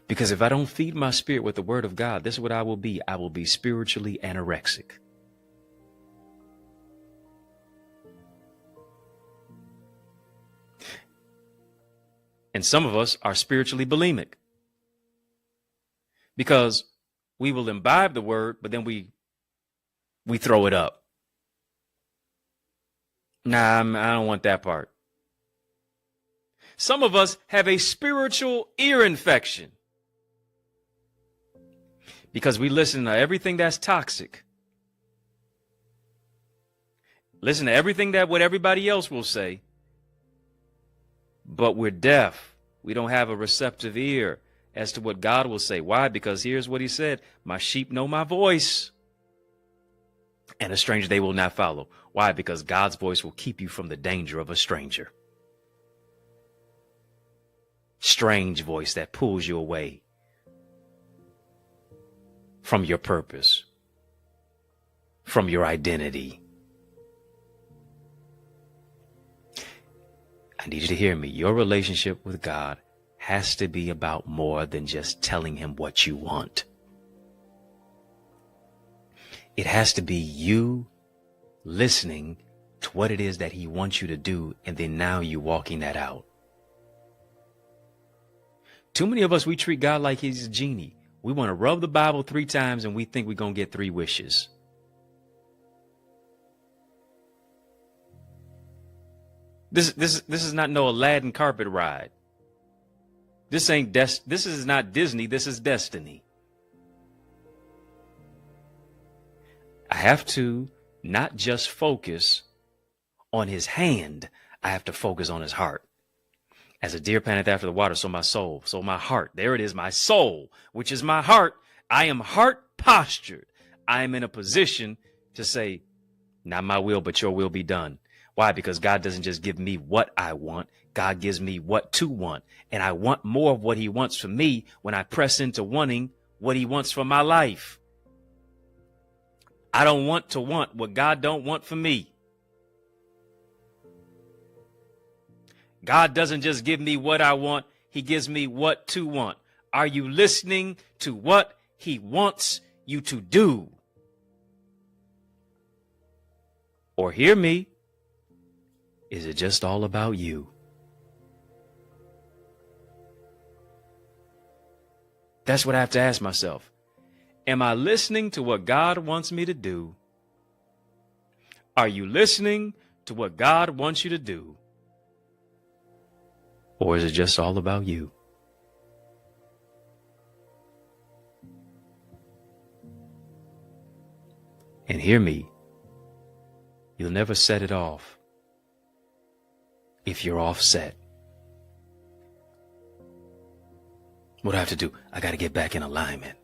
Because if I don't feed my spirit with the word of God, this is what I will be. I will be spiritually anorexic. And some of us are spiritually bulimic. Because we will imbibe the word, but then we throw it up. Nah, I don't want that part. Some of us have a spiritual ear infection. Because we listen to everything that's toxic. Listen to everything that what everybody else will say. But we're deaf. We don't have a receptive ear as to what God will say. Why? Because here's what he said. My sheep know my voice. And a stranger they will not follow. Why? Because God's voice will keep you from the danger of a stranger. Strange voice that pulls you away from your purpose, from your identity. I need you to hear me. Your relationship with God has to be about more than just telling him what you want. It has to be you listening to what it is that he wants you to do, and then now you walking that out. Too many of us, we treat God like he's a genie. We want to rub the Bible 3 times and we think we're going to get 3 wishes. This is not no Aladdin carpet ride. This is not Disney, this is destiny. I have to not just focus on his hand, I have to focus on his heart. As a deer panteth after the water, so my soul, so my heart. There it is, my soul, which is my heart. I am heart postured. I am in a position to say, Not my will, but your will be done. Why? Because God doesn't just give me what I want. God gives me what to want. And I want more of what he wants for me when I press into wanting what he wants for my life. I don't want to want what God don't want for me. God doesn't just give me what I want. He gives me what to want. Are you listening to what he wants you to do? Or hear me, is it just all about you? That's what I have to ask myself. Am I listening to what God wants me to do? Are you listening to what God wants you to do? Or is it just all about you? And hear me, you'll never set it off if you're offset. What do I have to do? I got to get back in alignment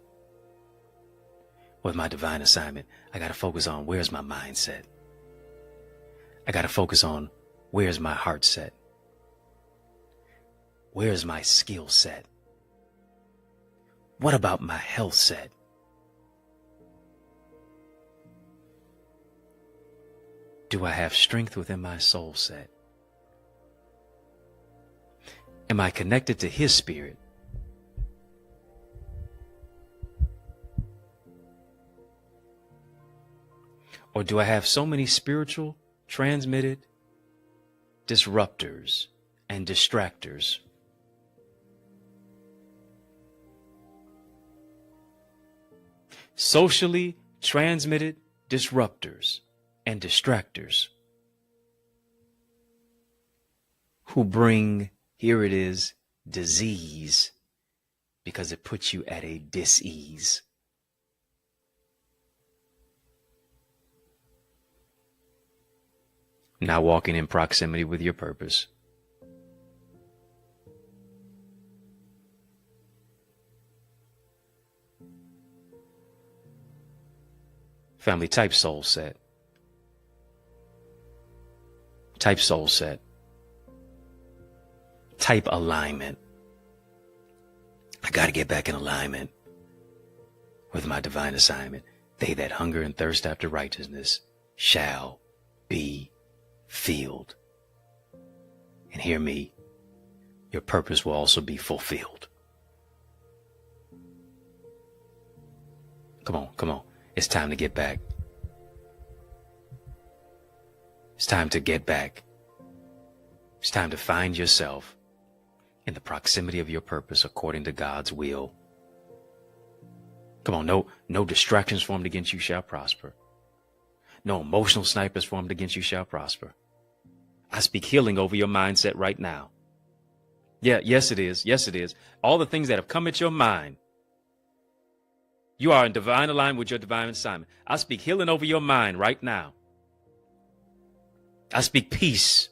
with my divine assignment. I got to focus on where's my mindset. I got to focus on where's my heart set. Where's my skill set? What about my health set? Do I have strength within my soul set? Am I connected to his spirit? Or do I have so many spiritual transmitted disruptors and distractors? Socially transmitted disruptors and distractors who bring, here it is, disease, because it puts you at a dis-ease. Not walking in proximity with your purpose. Family, type soul set. Type soul set. Type alignment. I got to get back in alignment with my divine assignment. They that hunger and thirst after righteousness shall be filled. And hear me, your purpose will also be fulfilled. Come on, come on. It's time to get back. It's time to get back. It's time to find yourself in the proximity of your purpose according to God's will. Come on, no distractions formed against you shall prosper. No emotional snipers formed against you shall prosper. I speak healing over your mindset right now. Yeah, yes it is. Yes it is. All the things that have come at your mind. You are in divine alignment with your divine assignment. I speak healing over your mind right now. I speak peace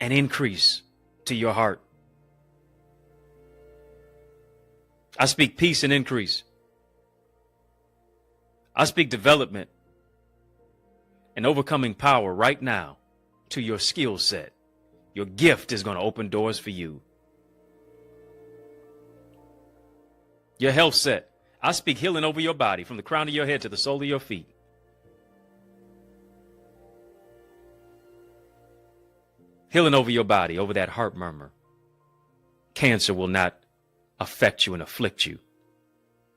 and increase to your heart. I speak peace and increase. I speak development and overcoming power right now to your skill set. Your gift is going to open doors for you. Your health set. I speak healing over your body from the crown of your head to the sole of your feet. Healing over your body, over that heart murmur. Cancer will not affect you and afflict you.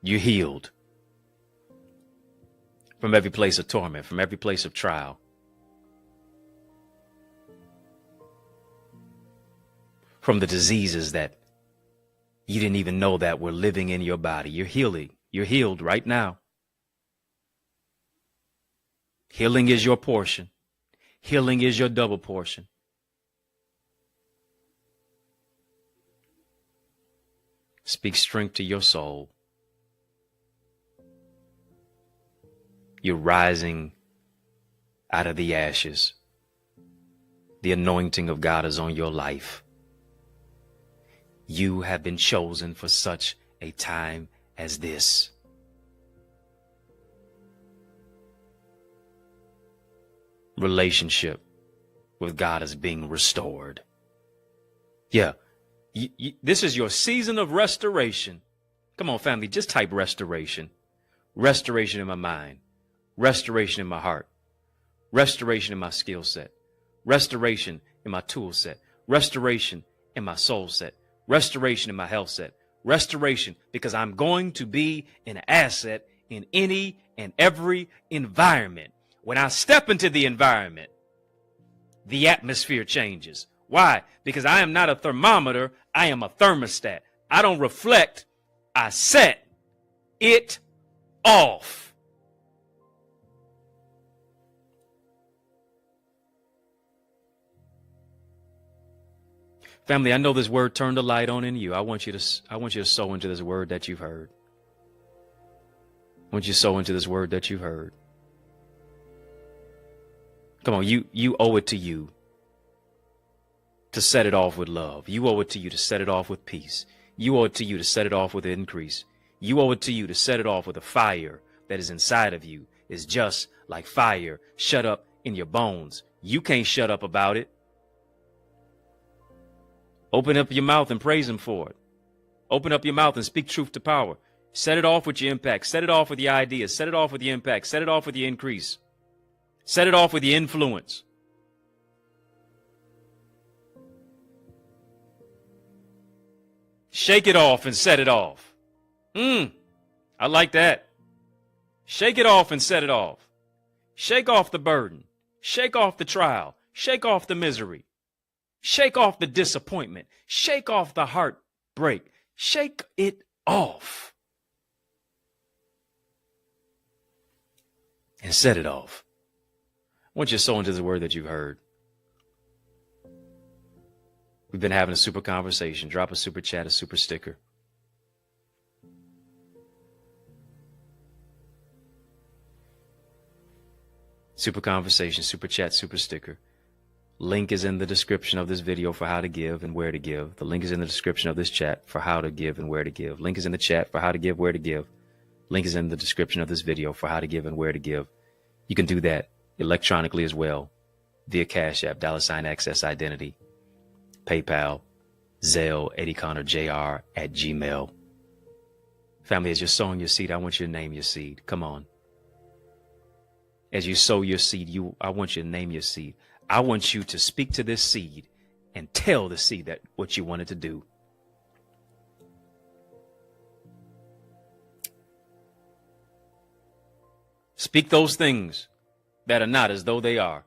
You're healed from every place of torment, from every place of trial. From the diseases that you didn't even know that were living in your body. You're healing. You're healed right now. Healing is your portion. Healing is your double portion. Speak strength to your soul. You're rising out of the ashes. The anointing of God is on your life. You have been chosen for such a time as this. relationship with God is being restored. Yeah. This is your season of restoration. Come on, family, just type restoration. Restoration in my mind. Restoration in my heart. Restoration in my skill set. Restoration in my tool set. Restoration in my soul set. Restoration in my health set. Restoration, because I'm going to be an asset in any and every environment. When I step into the environment, the atmosphere changes. Why? Because I am not a thermometer. I am a thermostat. I don't reflect. I set it off. Family, I know this word turned a light on in you. I want you to sow into this word that you've heard. I want you to sow into this word that you've heard. Come on, you owe it to you to set it off with love. You owe it to you to set it off with peace. You owe it to you to set it off with increase. You owe it to you to set it off with a fire that is inside of you. Is just like fire shut up in your bones. You can't shut up about it. Open up your mouth and praise him for it. Open up your mouth and speak truth to power. Set it off with your impact. Set it off with the ideas. Set it off with the impact. Set it off with the increase. Set it off with the influence. Shake it off and set it off. I like that. Shake it off and set it off. Shake off the burden. Shake off the trial. Shake off the misery. Shake off the disappointment. Shake off the heartbreak. Shake it off. And set it off. I want you to sow into the word that you've heard. We've been having a super conversation. Drop a super chat, a super sticker. Super conversation, super chat, super sticker. Link is in the description of this video for how to give and where to give. The link is in the description of this chat for how to give and where to give. Link is in the chat for how to give, where to give. Link is in the description of this video for how to give and where to give. You can do that electronically as well via Cash App, $access identity, PayPal, Zelle, EddieConnorJr at Gmail. Family, as you're sowing your seed, I want you to name your seed. Come on. As you sow your seed, I want you to name your seed. I want you to speak to this seed and tell the seed that what you wanted to do. Speak those things that are not as though they are.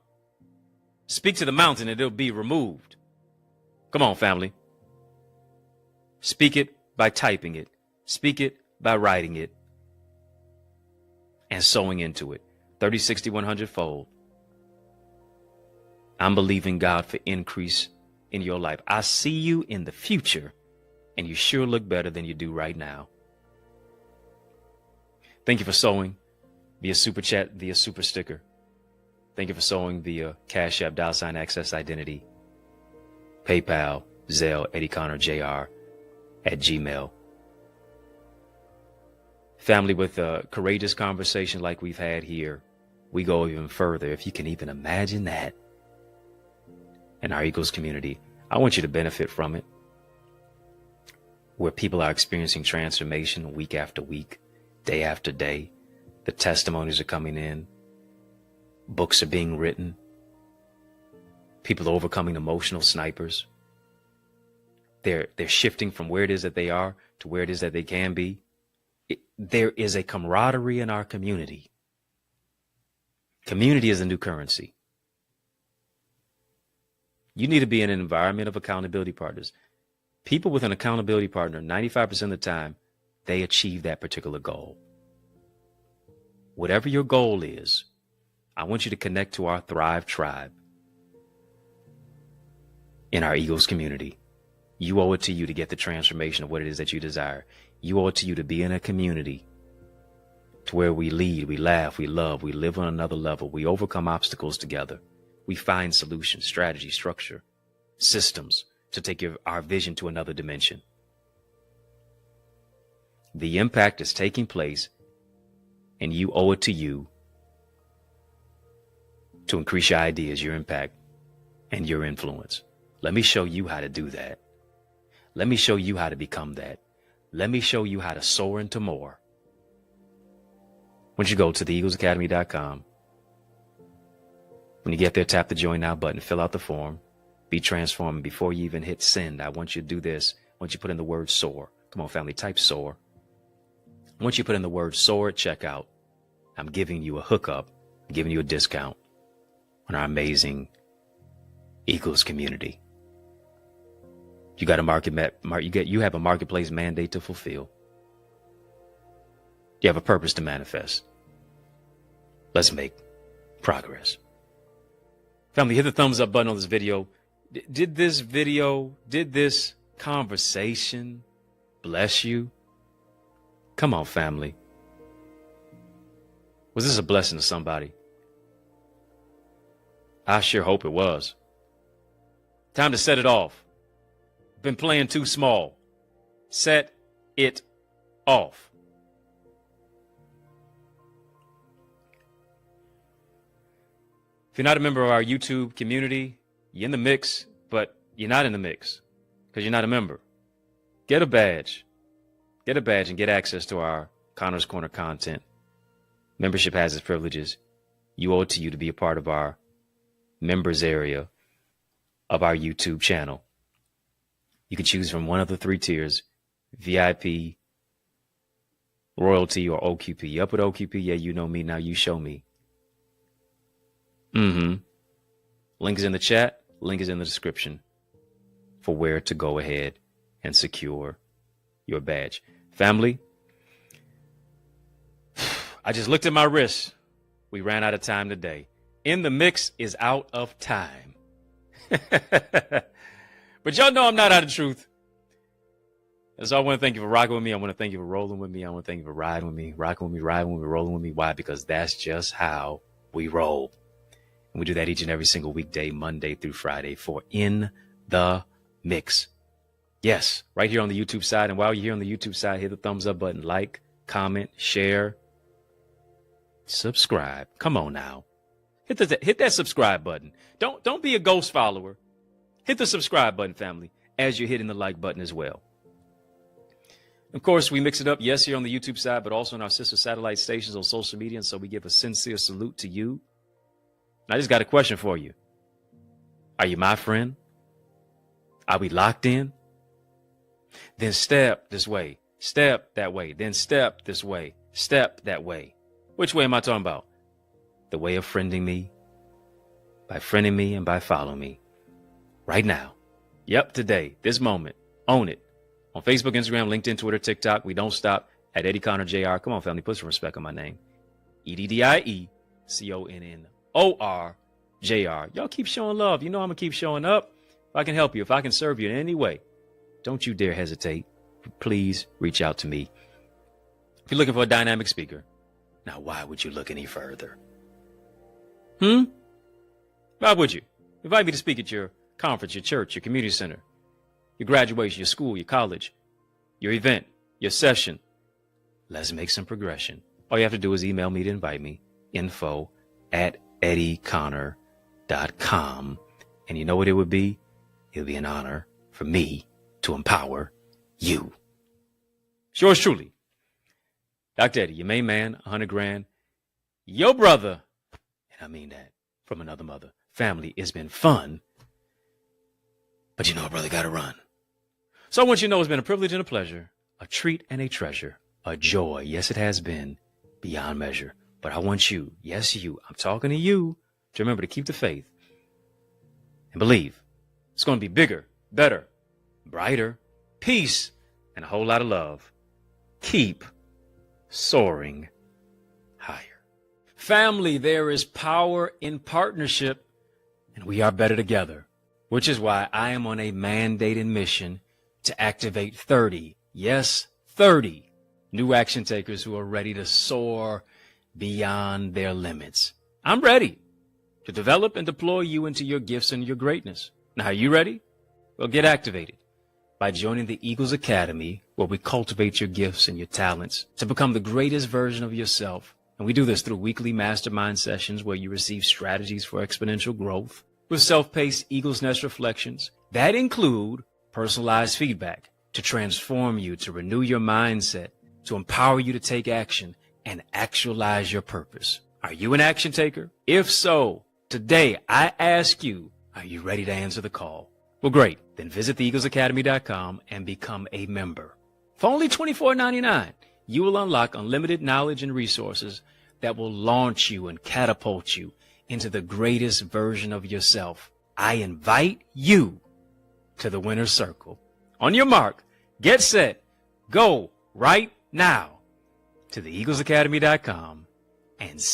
Speak to the mountain and it'll be removed. Come on, family. Speak it by typing it. Speak it by writing it and sowing into it. 30, 60, 100 fold. I'm believing God for increase in your life. I see you in the future, and you sure look better than you do right now. Thank you for sowing via super chat, via super sticker. Thank you for sowing via Cash App, $access identity, PayPal, Zelle, EddieConnorJr at Gmail. Family, with a courageous conversation like we've had here, we go even further. If you can even imagine that in our Eagles community, I want you to benefit from it. Where people are experiencing transformation week after week, day after day. The testimonies are coming in. Books are being written. People are overcoming emotional snipers. They're shifting from where it is that they are to where it is that they can be. There is a camaraderie in our community. Community is a new currency. You need to be in an environment of accountability partners. People with an accountability partner, 95% of the time, they achieve that particular goal. Whatever your goal is, I want you to connect to our Thrive Tribe in our Eagles community. You owe it to you to get the transformation of what it is that you desire. You owe it to you to be in a community to where we lead, we laugh, we love, we live on another level. We overcome obstacles together. We find solutions, strategy, structure, systems to take our vision to another dimension. The impact is taking place, and you owe it to you to increase your ideas, your impact, and your influence. Let me show you how to do that. Let me show you how to become that. Let me show you how to soar into more. Once you go to theeaglesacademy.com, when you get there, tap the Join Now button, fill out the form, be transformed. Before you even hit send, I want you to do this. Once you put in the word soar, come on, family, type soar. Once you put in the word soar at checkout, I'm giving you a hookup, I'm giving you a discount on our amazing Eagles community. You got a you have a marketplace mandate to fulfill. You have a purpose to manifest. Let's make progress. Family, hit the thumbs up button on this video. Did this conversation bless you? Come on, family. Was this a blessing to somebody? I sure hope it was. Time to set it off. Been playing too small. Set it off. If you're not a member of our YouTube community, you're in the mix, but you're not in the mix because you're not a member. Get a badge. Get a badge and get access to our Connor's Corner content. Membership has its privileges. You owe it to you to be a part of our members area of our YouTube channel. You can choose from one of the 3 tiers, VIP, Royalty, or OQP. You up with OQP? Yeah, you know me. Now you show me. Link is in the chat. Link is in the description for where to go ahead and secure your badge. Family, I just looked at my wrist. We ran out of time today. In the Mix is out of time. But y'all know I'm not out of truth. And so I want to thank you for rocking with me. I want to thank you for rolling with me. I want to thank you for riding with me, rocking with me, riding with me, rolling with me. Why? Because that's just how we roll. And we do that each and every single weekday, Monday through Friday, for In the Mix. Yes, right here on the YouTube side. And while you're here on the YouTube side, hit the thumbs up button, like, comment, share, subscribe. Come on now. Hit that subscribe button. Don't be a ghost follower. Hit the subscribe button, family, as you're hitting the like button as well. Of course, we mix it up, yes, here on the YouTube side, but also on our sister satellite stations on social media. And so we give a sincere salute to you. And I just got a question for you. Are you my friend? Are we locked in? Then step this way, step that way, then step this way, step that way. Which way am I talking about? The way of friending me, by friending me and by following me. Right now. Yep, today, this moment. Own it. On Facebook, Instagram, LinkedIn, Twitter, TikTok. We don't stop at EddieConnorJr. Come on, family, put some respect on my name. EddieConnorJr. Y'all keep showing love. You know I'm going to keep showing up. If I can help you, if I can serve you in any way, don't you dare hesitate. Please reach out to me. If you're looking for a dynamic speaker, now why would you look any further? Why would you? Invite me to speak at your conference, your church, your community center, your graduation, your school, your college, your event, your session. Let's make some progression. All you have to do is email me to invite me, info@EddieConnor.com. And you know what it would be? It would be an honor for me to empower you. Yours truly, Dr. Eddie, your main man, 100 grand, your brother, and I mean that from another mother. Family, it's been fun. But you know, brother, gotta run. So I want you to know it's been a privilege and a pleasure, a treat and a treasure, a joy. Yes, it has been beyond measure. But I want you, yes, you, I'm talking to you, to remember to keep the faith and believe it's going to be bigger, better, brighter, peace, and a whole lot of love. Keep soaring higher. Family, there is power in partnership, and we are better together. Which is why I am on a mandated mission to activate 30, yes, 30 new action takers who are ready to soar beyond their limits. I'm ready to develop and deploy you into your gifts and your greatness. Now, are you ready? Well, get activated by joining the Eagles Academy, where we cultivate your gifts and your talents to become the greatest version of yourself And we do this through weekly mastermind sessions where you receive strategies for exponential growth with self-paced Eagle's Nest reflections that include personalized feedback to transform you, to renew your mindset, to empower you to take action and actualize your purpose. Are you an action taker? If so, today I ask you, are you ready to answer the call? Well, great. Then visit theeaglesacademy.com and become a member. For only $24.99, you will unlock unlimited knowledge and resources that will launch you and catapult you into the greatest version of yourself. I invite you to the winner's circle. On your mark, get set, go right now to theeaglesacademy.com and see.